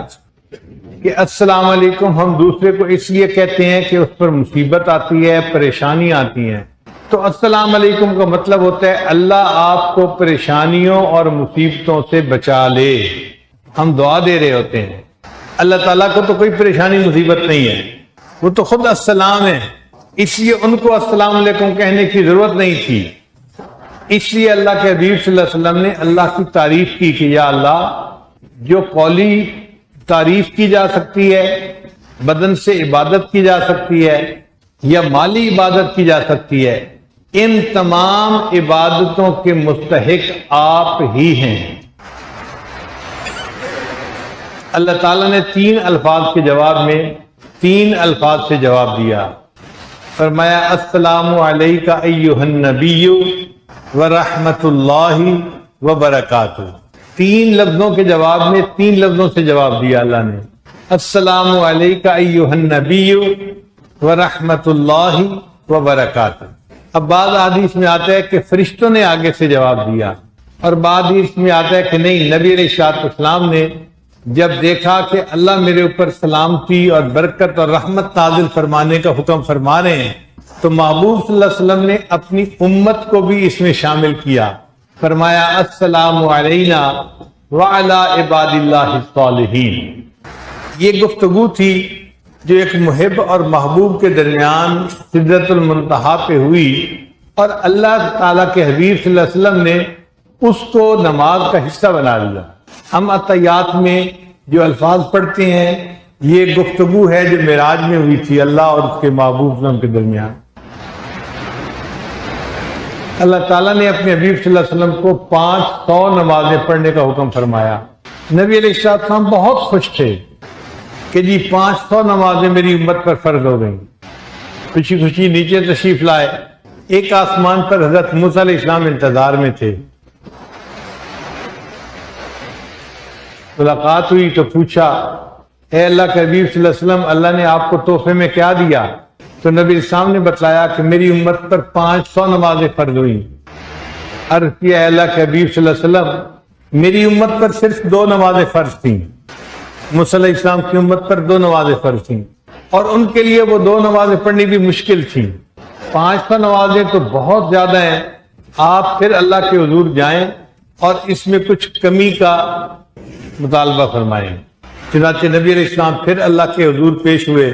Speaker 2: کہ السلام علیکم ہم دوسرے کو اس لیے کہتے ہیں کہ اس پر مصیبت آتی ہے، پریشانی آتی ہیں، تو السلام علیکم کا مطلب ہوتا ہے اللہ آپ کو پریشانیوں اور مصیبتوں سے بچا لے۔ ہم دعا دے رہے ہوتے ہیں، اللہ تعالیٰ کو تو کوئی پریشانی مصیبت نہیں ہے، وہ تو خود السلام ہے، اس لیے ان کو السلام علیکم کہنے کی ضرورت نہیں تھی۔ اس لیے اللہ کے حبیب صلی اللہ علیہ وسلم نے اللہ کی تعریف کی کہ یا اللہ، جو قولی تعریف کی جا سکتی ہے، بدن سے عبادت کی جا سکتی ہے یا مالی عبادت کی جا سکتی ہے، ان تمام عبادتوں کے مستحق آپ ہی ہیں۔ اللہ تعالیٰ نے 3 الفاظ کے جواب میں 3 الفاظ سے جواب دیا، فرمایا السلام علیکہ ایھا النبی ورحمۃ اللہ وبرکاتہ۔ 3 لفظوں کے جواب میں 3 لفظوں سے جواب دیا اللہ نے، السلام علیکہ ایھا النبی ورحمۃ اللہ وبرکاتہ۔ اب بعض حدیث میں آتا ہے کہ فرشتوں نے آگے سے جواب دیا، اور بعض حدیث میں آتا ہے کہ نہیں، نبی علیہ السلام نے جب دیکھا کہ اللہ میرے اوپر سلامتی اور برکت اور رحمت نازل فرمانے کا حکم فرما رہے ہیں، تو محبوب صلی اللہ علیہ وسلم نے اپنی امت کو بھی اس میں شامل کیا، فرمایا السلام علینا وعلی عباد اللہ الصالحین۔ یہ گفتگو تھی جو ایک محب اور محبوب کے درمیان سدرۃ المنتہا پہ ہوئی، اور اللہ تعالیٰ کے حبیب صلی اللہ علیہ وسلم نے اس کو نماز کا حصہ بنا لیا۔ ہم عطیات میں جو الفاظ پڑھتے ہیں، یہ گفتگو ہے جو معراج میں ہوئی تھی اللہ اور اس کے محبوب صلی اللہ علیہ وسلم کے درمیان۔ اللہ تعالیٰ نے اپنے حبیب صلی اللہ علیہ وسلم کو 500 نمازیں پڑھنے کا حکم فرمایا۔ نبی علیہ السلام بہت خوش تھے کہ جی 500 نمازیں میری امت پر فرض ہو گئیں۔ خوشی خوشی نیچے تشریف لائے۔ ایک آسمان پر حضرت موسیٰ علیہ السلام انتظار میں تھے۔ ملاقات ہوئی تو پوچھا، اے اللہ کے حبیب صلی اللہ علیہ وسلم، اللہ نے آپ کو تحفے میں کیا دیا؟ تو نبی السلام نے بتلایا کہ میری امت پر 500 نمازیں فرض ہوئیں۔ عرض کیا، اے اللہ کے حبیب صلی اللہ علیہ وسلم، میری امت پر صرف 2 نمازیں فرض تھیں۔ موسیٰ علیہ السلام کی امت پر 2 نمازیں فرض تھیں، اور ان کے لیے وہ 2 نمازیں پڑھنی بھی مشکل تھیں۔ 500 نمازیں تو بہت زیادہ ہیں، آپ پھر اللہ کے حضور جائیں اور اس میں کچھ کمی کا مطالبہ فرمائیں۔ چنانچہ نبی علیہ السلام پھر اللہ کے حضور پیش ہوئے،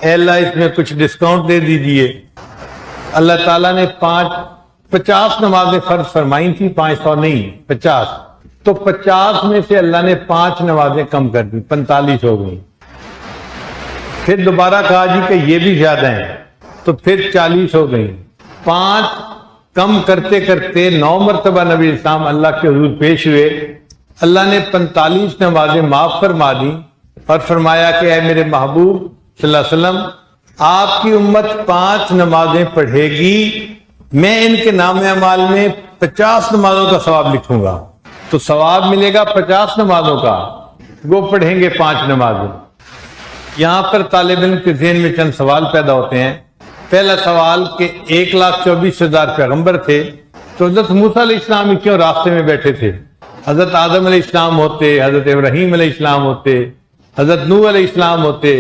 Speaker 2: اے اللہ اس میں کچھ ڈسکاؤنٹ دے دیجئے۔ اللہ تعالیٰ نے 50 نمازیں فرض فرمائی تھی، 500 نہیں 50، تو 50 میں سے اللہ نے 5 نمازیں کم کر دی، 45 ہو گئی۔ پھر دوبارہ کہا جی کہ یہ بھی زیادہ ہیں، تو پھر 40 ہو گئی۔ 5 کم کرتے کرتے 9 مرتبہ نبی السلام اللہ کے حضور پیش ہوئے۔ اللہ نے 45 نمازیں معاف فرما دی اور فرمایا کہ اے میرے محبوب صلی اللہ علیہ وسلم، آپ کی امت 5 نمازیں پڑھے گی، میں ان کے نام اعمال میں 50 نمازوں کا ثواب لکھوں گا، تو ثواب ملے گا 50 نمازوں کا، وہ پڑھیں گے 5 نمازیں۔ یہاں پر طالب علم کے ذہن میں چند سوال پیدا ہوتے ہیں۔ پہلا سوال کہ 1,24,000 پیغمبر تھے، تو حضرت موسیٰ علیہ السلام ہی کیوں راستے میں بیٹھے تھے؟ حضرت آدم علیہ السلام ہوتے، حضرت ابراہیم علیہ السلام ہوتے، حضرت نوح علیہ السلام ہوتے،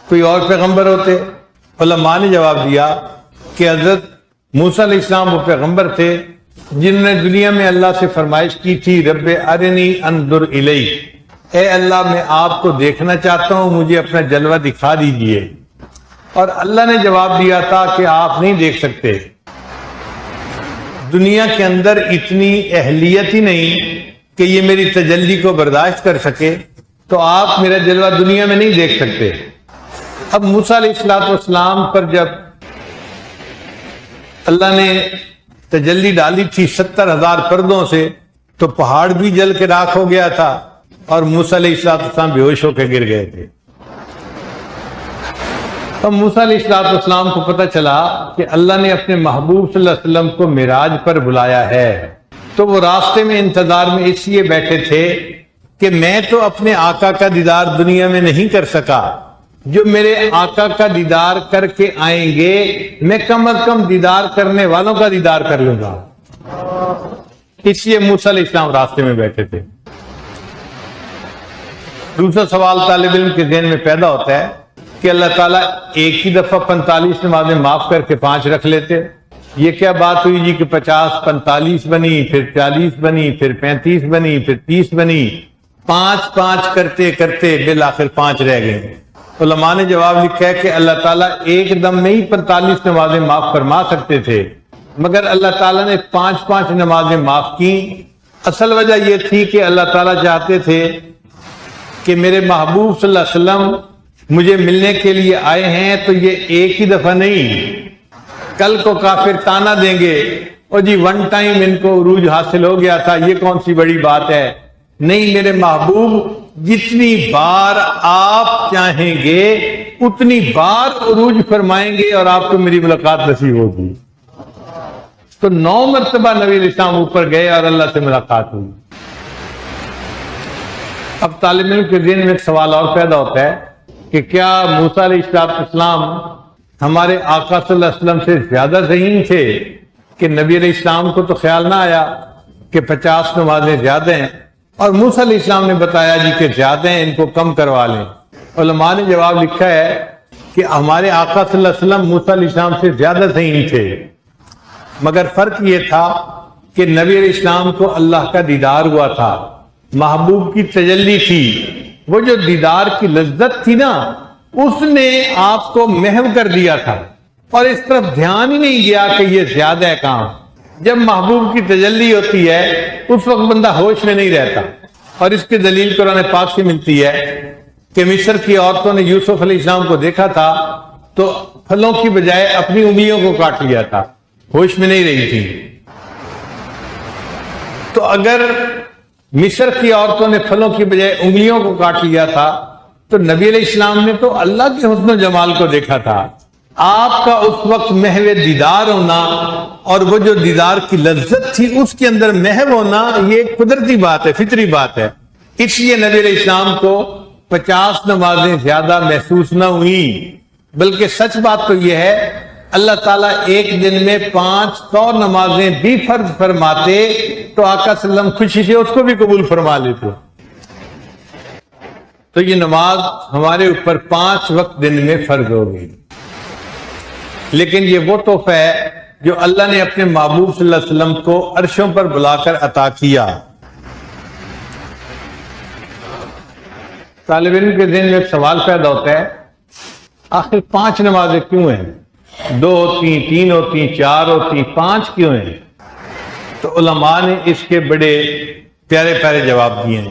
Speaker 2: کوئی اور پیغمبر ہوتے؟ علماء نے جواب دیا کہ حضرت موسیٰ علیہ السلام وہ پیغمبر تھے جنہوں نے دنیا میں اللہ سے فرمائش کی تھی، رب ارنی انظر الیک، اے اللہ میں آپ کو دیکھنا چاہتا ہوں، مجھے اپنا جلوہ دکھا دیجئے۔ اور اللہ نے جواب دیا تھا کہ آپ نہیں دیکھ سکتے، دنیا کے اندر اتنی اہلیت ہی نہیں کہ یہ میری تجلی کو برداشت کر سکے، تو آپ میرا جلوہ دنیا میں نہیں دیکھ سکتے۔ اب موسیٰ علیہ السلام پر جب اللہ نے تجلی ڈالی تھی 70,000 پردوں سے، تو پہاڑ بھی جل کے راکھ ہو گیا تھا اور موسیٰ علیہ السلام بے ہوش ہو کے گر گئے تھے۔ اب موسیٰ علیہ السلام کو پتہ چلا کہ اللہ نے اپنے محبوب صلی اللہ علیہ وسلم کو معراج پر بلایا ہے، تو وہ راستے میں انتظار میں اس لیے بیٹھے تھے کہ میں تو اپنے آقا کا دیدار دنیا میں نہیں کر سکا، جو میرے آقا کا دیدار کر کے آئیں گے میں کم از کم دیدار کرنے والوں کا دیدار کر لوں گا۔ اس لیے موسیٰ علیہ السلام راستے میں بیٹھے تھے۔ دوسرا سوال طالب علم کے ذہن میں پیدا ہوتا ہے کہ اللہ تعالیٰ ایک ہی دفعہ 45 نمازیں معاف کر کے 5 رکھ لیتے، یہ کیا بات ہوئی جی کہ 50 45 بنی، پھر 40 بنی، پھر 35 بنی، پھر 30 بنی، 5 کرتے کرتے بالآخر 5 رہ گئے۔ علماء نے جواب لکھا ہے کہ اللہ تعالیٰ ایک دم میں ہی 45 نمازیں معاف فرما سکتے تھے، مگر اللہ تعالیٰ نے 5 نمازیں معاف کی۔ اصل وجہ یہ تھی کہ اللہ تعالیٰ چاہتے تھے کہ میرے محبوب صلی اللہ علیہ وسلم مجھے ملنے کے لیے آئے ہیں تو یہ ایک ہی دفعہ نہیں، کل کو کافر تانا دیں گے اور جی ون ٹائم ان کو عروج حاصل ہو گیا تھا، یہ کون سی بڑی بات ہے۔ نہیں، میرے محبوب جتنی بار آپ چاہیں گے اتنی بار عروج فرمائیں گے اور آپ کو میری ملاقات نصیب ہوگی۔ تو 9 مرتبہ نبی علیہ السلام اوپر گئے اور اللہ سے ملاقات ہوئی۔ اب طالب علم کے ذہن میں ایک سوال اور پیدا ہوتا ہے کہ کیا موسیٰ علیہ السلام ہمارے آقا صلی اللہ علیہ وسلم سے زیادہ ذہین تھے کہ نبی علیہ السلام کو تو خیال نہ آیا کہ 50 نمازیں زیادہ ہیں، اور موسیٰ علیہ السلام نے بتایا جی کہ زیادہ ہیں، ان کو کم کروا لیں۔ علماء نے جواب لکھا ہے کہ ہمارے آقا صلی اللہ علیہ وسلم موسیٰ علیہ السلام سے زیادہ ذہین تھے، مگر فرق یہ تھا کہ نبی علیہ السلام کو اللہ کا دیدار ہوا تھا، محبوب کی تجلی تھی، وہ جو دیدار کی لذت تھی نا اس نے آپ کو محو کر دیا تھا، اور اس طرف دھیان ہی نہیں گیا کہ یہ زیادہ ہے کام۔ جب محبوب کی تجلی ہوتی ہے اس وقت بندہ ہوش میں نہیں رہتا، اور اس کی دلیل قرآن پاک سے ملتی ہے کہ مصر کی عورتوں نے یوسف علیہ السلام کو دیکھا تھا تو پھلوں کی بجائے اپنی انگلیوں کو کاٹ لیا تھا، ہوش میں نہیں رہی تھی۔ تو اگر مصر کی عورتوں نے پھلوں کی بجائے انگلیوں کو کاٹ لیا تھا تو نبی علیہ السلام نے تو اللہ کے حسن و جمال کو دیکھا تھا۔ آپ کا اس وقت محو دیدار ہونا اور وہ جو دیدار کی لذت تھی اس کے اندر محو ہونا، یہ قدرتی بات ہے، فطری بات ہے۔ اس لیے نبی علیہ السلام کو 50 نمازیں زیادہ محسوس نہ ہوئی، بلکہ سچ بات تو یہ ہے اللہ تعالیٰ ایک دن میں 500 نمازیں بھی فرض فرماتے تو آقا صلی اللہ علیہ وسلم خوشی سے اس کو بھی قبول فرما لیتے۔ تو یہ نماز ہمارے اوپر 5 وقت دن میں فرض ہوگی، لیکن یہ وہ تحفہ ہے جو اللہ نے اپنے محبوب صلی اللہ علیہ وسلم کو عرشوں پر بلا کر عطا کیا۔ طالب علم کے ذہن میں ایک سوال پیدا ہوتا ہے، آخر 5 نمازیں کیوں ہیں؟ 2 ہوتی، 3 ہوتی، 4 ہوتی، 5 کیوں ہیں؟ تو علماء نے اس کے بڑے پیارے پیارے جواب دیے ہیں۔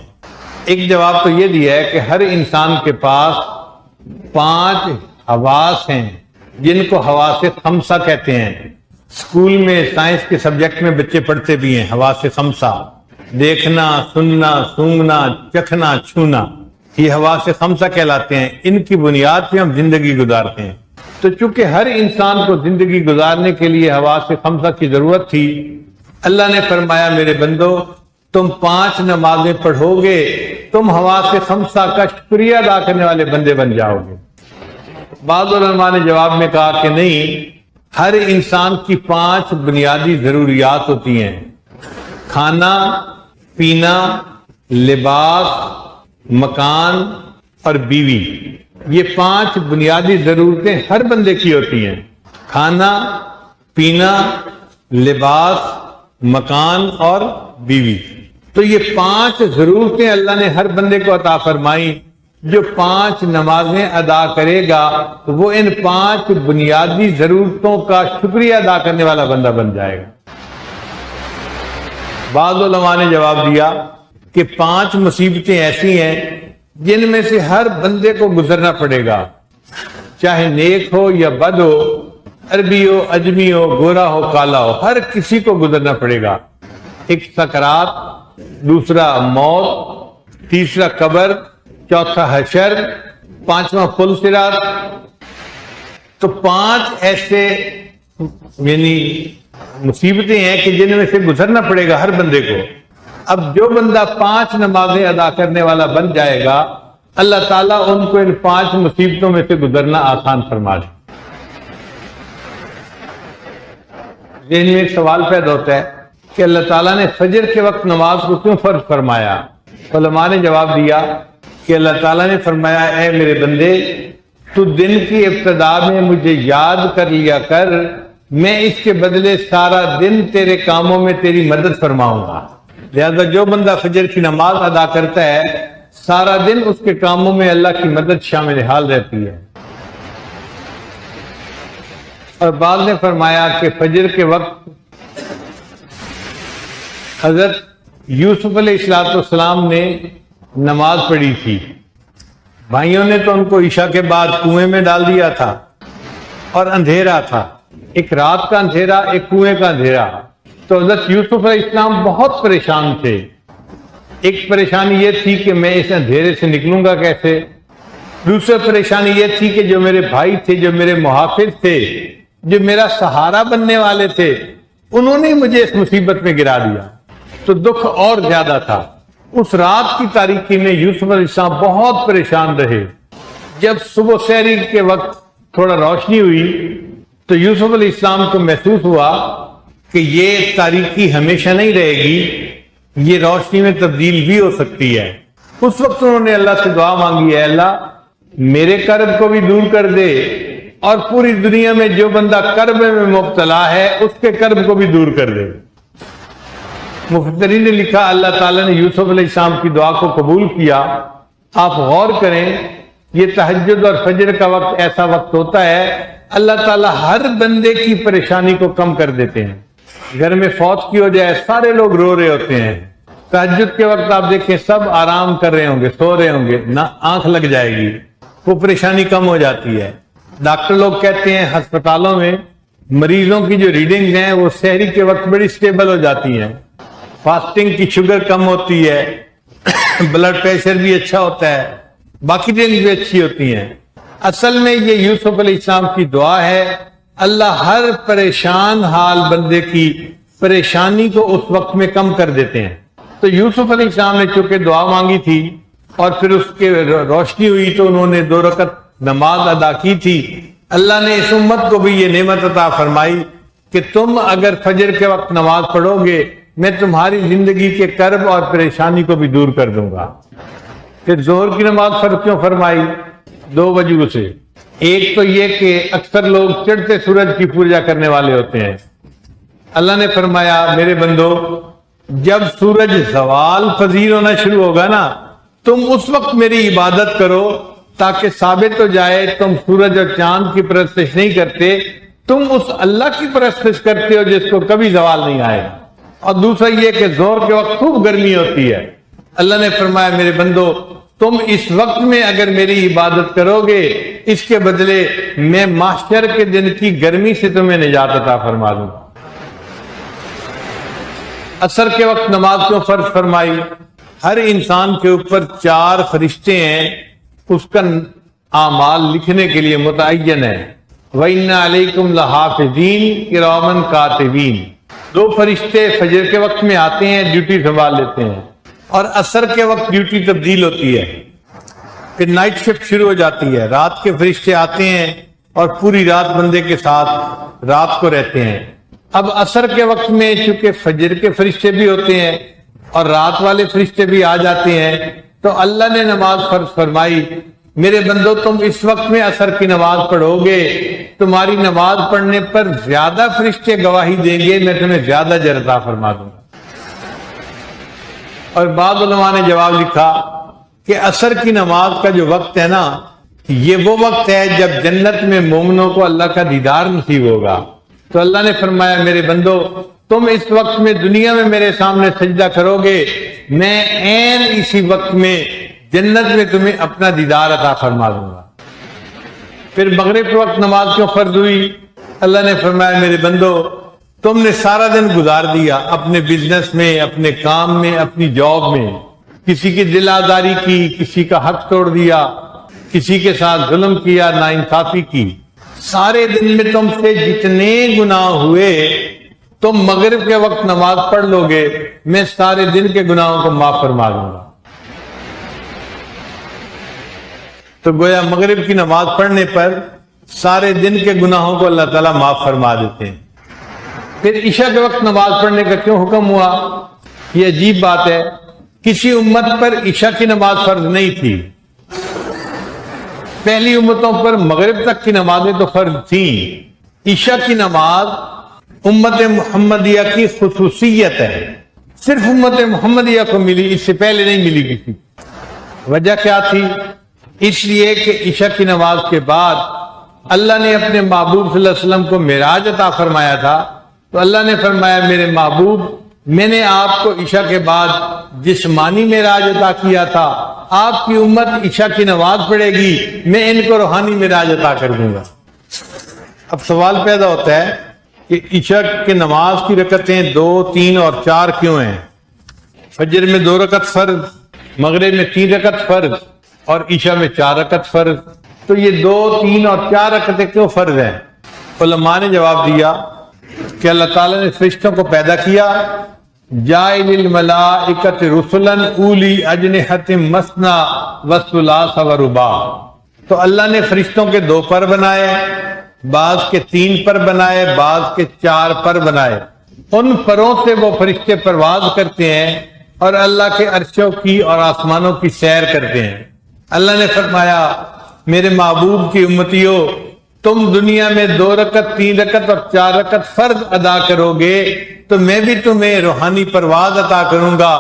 Speaker 2: ایک جواب تو یہ دیا ہے کہ ہر انسان کے پاس 5 حواس ہیں جن کو حواس خمسہ کہتے ہیں۔ اسکول میں سائنس کے سبجیکٹ میں بچے پڑھتے بھی ہیں حواس خمسہ، دیکھنا، سننا، سونگھنا، چکھنا، چھونا، یہ حواس خمسہ کہلاتے ہیں۔ ان کی بنیاد پہ ہم زندگی گزارتے ہیں۔ تو چونکہ ہر انسان کو زندگی گزارنے کے لیے حواس خمسہ کی ضرورت تھی، اللہ نے فرمایا میرے بندو تم 5 نمازیں پڑھو گے، تم حواس خمسہ کا شکریہ ادا کرنے والے بندے بن جاؤ گے۔ بعض علماء نے جواب میں کہا کہ نہیں، ہر انسان کی 5 بنیادی ضروریات ہوتی ہیں: کھانا، پینا، لباس، مکان اور بیوی۔ یہ 5 بنیادی ضرورتیں ہر بندے کی ہوتی ہیں: کھانا، پینا، لباس، مکان اور بیوی۔ تو یہ 5 ضرورتیں اللہ نے ہر بندے کو عطا فرمائی۔ جو 5 نمازیں ادا کرے گا وہ ان 5 بنیادی ضرورتوں کا شکریہ ادا کرنے والا بندہ بن جائے گا۔ بعض علماء نے جواب دیا کہ 5 مصیبتیں ایسی ہیں جن میں سے ہر بندے کو گزرنا پڑے گا، چاہے نیک ہو یا بد ہو، عربی ہو، عجمی ہو، گورا ہو، کالا ہو، ہر کسی کو گزرنا پڑے گا۔ ایک سکرات، دوسرا موت، تیسرا قبر، چوتھا حشر، 5واں پل صراط۔ تو 5 ایسے یعنی مصیبتیں ہیں کہ جن میں سے گزرنا پڑے گا ہر بندے کو۔ اب جو بندہ 5 نمازیں ادا کرنے والا بن جائے گا اللہ تعالیٰ ان کو ان 5 مصیبتوں میں سے گزرنا آسان فرما دے۔ ذہن میں ایک سوال پیدا ہوتا ہے کہ اللہ تعالیٰ نے فجر کے وقت نماز کو کیوں فرض فرمایا؟ علماء نے جواب دیا کہ اللہ تعالیٰ نے فرمایا اے میرے بندے تو دن کی ابتدا میں مجھے یاد کر لیا کر، میں اس کے بدلے سارا دن تیرے کاموں میں تیری مدد فرماؤں گا۔ لہذا جو بندہ فجر کی نماز ادا کرتا ہے سارا دن اس کے کاموں میں اللہ کی مدد شامل حال رہتی ہے۔ اور بعض نے فرمایا کہ فجر کے وقت حضرت یوسف علیہ السلام نے نماز پڑھی تھی، بھائیوں نے تو ان کو عشاء کے بعد کنویں میں ڈال دیا تھا اور اندھیرا تھا، ایک رات کا اندھیرا ایک کنویں کا اندھیرا۔ تو حضرت یوسف علیہ السلام بہت پریشان تھے۔ ایک پریشانی یہ تھی کہ میں اس اندھیرے سے نکلوں گا کیسے، دوسری پریشانی یہ تھی کہ جو میرے بھائی تھے، جو میرے محافظ تھے، جو میرا سہارا بننے والے تھے، انہوں نے مجھے اس مصیبت میں گرا دیا، تو دکھ اور زیادہ تھا۔ اس رات کی تاریکی میں یوسف علیہ السلام بہت پریشان رہے۔ جب صبح سحری کے وقت تھوڑا روشنی ہوئی تو یوسف علیہ السلام کو محسوس ہوا کہ یہ تاریکی ہمیشہ نہیں رہے گی، یہ روشنی میں تبدیل بھی ہو سکتی ہے۔ اس وقت انہوں نے اللہ سے دعا مانگی، اے اللہ میرے کرب کو بھی دور کر دے اور پوری دنیا میں جو بندہ کرب میں مبتلا ہے اس کے کرب کو بھی دور کر دے۔ مفسرین نے لکھا اللہ تعالیٰ نے یوسف علیہ السلام کی دعا کو قبول کیا۔ آپ غور کریں، یہ تہجد اور فجر کا وقت ایسا وقت ہوتا ہے اللہ تعالیٰ ہر بندے کی پریشانی کو کم کر دیتے ہیں۔ گھر میں فوت کی ہو جائے سارے لوگ رو رہے ہوتے ہیں، تہجد کے وقت آپ دیکھیں سب آرام کر رہے ہوں گے، سو رہے ہوں گے، نہ آنکھ لگ جائے گی، وہ پریشانی کم ہو جاتی ہے۔ ڈاکٹر لوگ کہتے ہیں ہسپتالوں میں مریضوں کی جو ریڈنگز ہیں وہ سحری کے وقت بڑی سٹیبل ہو جاتی ہیں، فاسٹنگ کی شوگر کم ہوتی ہے، بلڈ پریشر بھی اچھا ہوتا ہے، باقی ریڈنگز بھی اچھی ہوتی ہیں۔ اصل میں یہ یوسف علیہ السلام کی دعا ہے، اللہ ہر پریشان حال بندے کی پریشانی کو اس وقت میں کم کر دیتے ہیں۔ تو یوسف علیہ السلام نے چونکہ دعا مانگی تھی اور پھر اس کے روشنی ہوئی تو انہوں نے 2 رکعت نماز ادا کی تھی۔ اللہ نے اس امت کو بھی یہ نعمت عطا فرمائی کہ تم اگر فجر کے وقت نماز پڑھو گے میں تمہاری زندگی کے کرب اور پریشانی کو بھی دور کر دوں گا۔ پھر ظہر کی نماز فرض کیوں فرمائی؟ 2 وجہ سے۔ ایک تو یہ کہ اکثر لوگ چڑھتے سورج کی پوجا کرنے والے ہوتے ہیں۔ اللہ نے فرمایا میرے بندو جب سورج زوال پذیر ہونا شروع ہوگا نا تم اس وقت میری عبادت کرو تاکہ ثابت ہو جائے تم سورج اور چاند کی پرستش نہیں کرتے، تم اس اللہ کی پرستش کرتے ہو جس کو کبھی زوال نہیں آئے۔ اور دوسرا یہ کہ ظہر کے وقت خوب گرمی ہوتی ہے، اللہ نے فرمایا میرے بندو تم اس وقت میں اگر میری عبادت کرو گے اس کے بدلے میں محشر کے دن کی گرمی سے تمہیں نجات عطا فرما دوں۔ عصر کے وقت نماز کو فرض فرمائی۔ ہر انسان کے اوپر 4 فرشتے ہیں اس کا اعمال لکھنے کے لیے متعین ہے۔ وَإِنَّ عَلَيْكُمْ لَحَافِظِينَ كِرَامًا كَاتِبِينَ۔ 2 فرشتے فجر کے وقت میں آتے ہیں، ڈیوٹی سنبھال لیتے ہیں، اور عصر کے وقت ڈیوٹی تبدیل ہوتی ہے، پھر نائٹ شفٹ شروع ہو جاتی ہے۔ رات کے فرشتے آتے ہیں اور پوری رات بندے کے ساتھ رات کو رہتے ہیں۔ اب عصر کے وقت میں چونکہ فجر کے فرشتے بھی ہوتے ہیں اور رات والے فرشتے بھی آ جاتے ہیں تو اللہ نے نماز فرض فرمائی میرے بندو تم اس وقت میں عصر کی نماز پڑھو گے، تمہاری نماز پڑھنے پر زیادہ فرشتے گواہی دیں گے، میں تمہیں زیادہ اجر عطا فرما دوں گا۔ اور بعض علماء نے جواب لکھا کہ عصر کی نماز کا جو وقت ہے نا یہ وہ وقت ہے جب جنت میں مومنوں کو اللہ کا دیدار نصیب ہوگا۔ تو اللہ نے فرمایا میرے بندو تم اس وقت میں دنیا میں میرے سامنے سجدہ کرو گے، میں عین اسی وقت میں جنت میں تمہیں اپنا دیدار عطا فرما دوں گا۔ پھر مغرب کے وقت نماز کیوں فرض ہوئی؟ اللہ نے فرمایا میرے بندو تم نے سارا دن گزار دیا اپنے بزنس میں، اپنے کام میں، اپنی جاب میں، کسی کی دل آزاری کی، کسی کا حق توڑ دیا، کسی کے ساتھ ظلم کیا، ناانصافی کی، سارے دن میں تم سے جتنے گناہ ہوئے تم مغرب کے وقت نماز پڑھ لو گے میں سارے دن کے گناہوں کو معاف فرما دوں گا۔ تو گویا مغرب کی نماز پڑھنے پر سارے دن کے گناہوں کو اللہ تعالیٰ معاف فرما دیتے ہیں۔ پھر عشاء کے وقت نماز پڑھنے کا کیوں حکم ہوا؟ یہ عجیب بات ہے، کسی امت پر عشاء کی نماز فرض نہیں تھی، پہلی امتوں پر مغرب تک کی نمازیں تو فرض تھیں، عشاء کی نماز امت محمدیہ کی خصوصیت ہے، صرف امت محمدیہ کو ملی، اس سے پہلے نہیں ملی کسی۔ وجہ کیا تھی؟ اس لیے کہ عشاء کی نماز کے بعد اللہ نے اپنے محبوب صلی اللہ علیہ وسلم کو معراج عطا فرمایا تھا، تو اللہ نے فرمایا میرے محبوب میں نے آپ کو عشاء کے بعد جسمانی معراج عطا کیا تھا، آپ کی امت عشاء کی نماز پڑھے گی، میں ان کو روحانی معراج عطا کر دوں گا۔ اب سوال پیدا ہوتا ہے کہ عشاء کی نماز کی رکعتیں 2، 3 اور 4 کیوں ہیں؟ فجر میں 2 رکعت فرض، مغرب میں 3 رکعت فرض اور عشاء میں 4 رکعت فرض، تو یہ 2، 3 اور 4 رکعتیں کیوں فرض ہیں؟ علماء نے جواب دیا کہ اللہ تعالیٰ نے فرشتوں کو پیدا کیا، جاعل الملائکۃ رسلا اولی اجنحۃ مثنی وثلاث ورباع، تو اللہ نے فرشتوں کے 2 پر بنائے، بعض کے 3 پر بنائے، بعض کے 4 پر بنائے، ان پروں سے وہ فرشتے پرواز کرتے ہیں اور اللہ کے عرشوں کی اور آسمانوں کی سیر کرتے ہیں۔ اللہ نے فرمایا میرے محبوب کی امتیوں تم دنیا میں 2 رکعت، 3 رکعت اور 4 رکعت فرض ادا کرو گے تو میں بھی تمہیں روحانی پرواز عطا کروں گا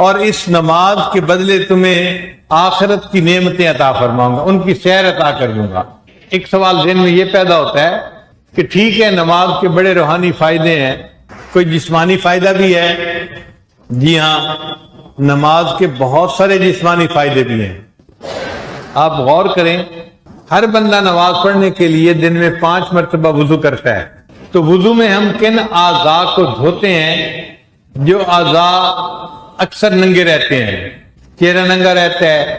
Speaker 2: اور اس نماز کے بدلے تمہیں آخرت کی نعمتیں عطا فرماؤں گا، ان کی سیر عطا کر دوں گا۔ ایک سوال ذہن میں یہ پیدا ہوتا ہے کہ ٹھیک ہے نماز کے بڑے روحانی فائدے ہیں، کوئی جسمانی فائدہ بھی ہے؟ جی ہاں، نماز کے بہت سارے جسمانی فائدے بھی ہیں۔ آپ غور کریں، ہر بندہ نماز پڑھنے کے لیے دن میں 5 مرتبہ وضو کرتا ہے، تو وضو میں ہم کن اعضاء کو دھوتے ہیں جو اعضاء اکثر ننگے رہتے ہیں؟ چہرہ ننگا رہتا ہے،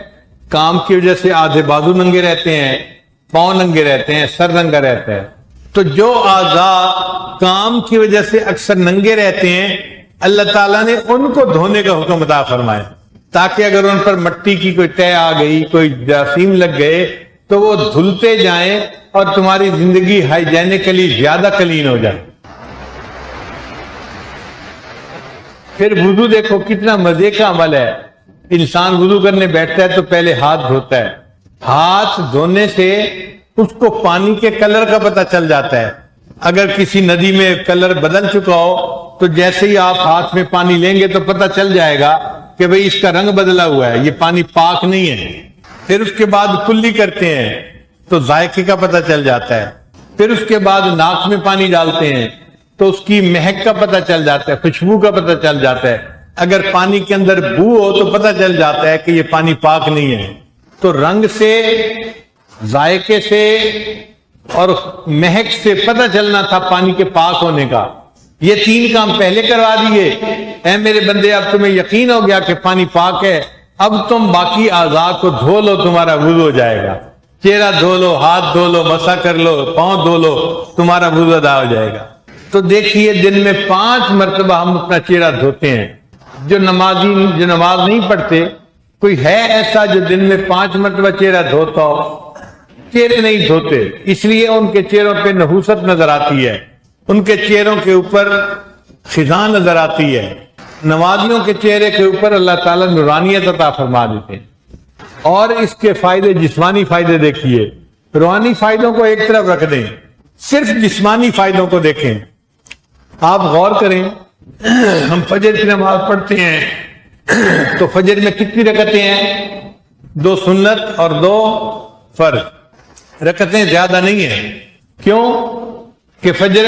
Speaker 2: کام کی وجہ سے آدھے بازو ننگے رہتے ہیں، پاؤں ننگے رہتے ہیں، سر ننگا رہتا ہے۔ تو جو اعضاء کام کی وجہ سے اکثر ننگے رہتے ہیں اللہ تعالیٰ نے ان کو دھونے کا حکم عطا فرمایا، تاکہ اگر ان پر مٹی کی کوئی تہ آ گئی، کوئی جراثیم لگ گئے تو وہ دھلتے جائیں اور تمہاری زندگی ہائیجینکلی زیادہ کلین ہو جائے۔ پھر وضو دیکھو کتنا مزے کا عمل ہے، انسان وضو کرنے بیٹھتا ہے تو پہلے ہاتھ دھوتا ہے، ہاتھ دھونے سے اس کو پانی کے کلر کا پتہ چل جاتا ہے۔ اگر کسی ندی میں کلر بدل چکا ہو تو جیسے ہی آپ ہاتھ میں پانی لیں گے تو پتہ چل جائے گا کہ بھئی اس کا رنگ بدلا ہوا ہے، یہ پانی پاک نہیں ہے۔ پھر اس کے بعد کلی کرتے ہیں تو ذائقے کا پتہ چل جاتا ہے، پھر اس کے بعد ناک میں پانی ڈالتے ہیں تو اس کی مہک کا پتہ چل جاتا ہے، خوشبو کا پتہ چل جاتا ہے۔ اگر پانی کے اندر بو ہو تو پتہ چل جاتا ہے کہ یہ پانی پاک نہیں ہے۔ تو رنگ سے، ذائقے سے اور مہک سے پتہ چلنا تھا پانی کے پاک ہونے کا، یہ 3 کام پہلے کروا دیے۔ اے میرے بندے اب تمہیں یقین ہو گیا کہ پانی پاک ہے، اب تم باقی اعضاء کو دھو لو، تمہارا وضو ہو جائے گا، چہرہ دھو لو، ہاتھ دھو لو، مسح کر لو، پاؤں دھو لو، تمہارا وضو ادا ہو جائے گا۔ تو دیکھیے دن میں 5 مرتبہ ہم اپنا چہرہ دھوتے ہیں۔ جو نماز نہیں پڑھتے، کوئی ہے ایسا جو دن میں 5 مرتبہ چہرہ دھوتا ہو؟ چہرے نہیں دھوتے، اس لیے ان کے چہروں پہ نحوست نظر آتی ہے، ان کے چہروں کے اوپر خزاں نظر آتی ہے۔ نمازیوں کے چہرے کے اوپر اللہ تعالیٰ نورانیت عطا فرما دیتے ہیں۔ اور اس کے فائدے، جسمانی فائدے دیکھیے، روحانی فائدوں کو ایک طرف رکھ دیں، صرف جسمانی فائدوں کو دیکھیں۔ آپ غور کریں، ہم فجر کی نماز پڑھتے ہیں تو فجر میں کتنی رکعتیں ہیں؟ 2 سنت اور 2 فرض، رکعتیں زیادہ نہیں ہیں۔ کیوں کہ فجر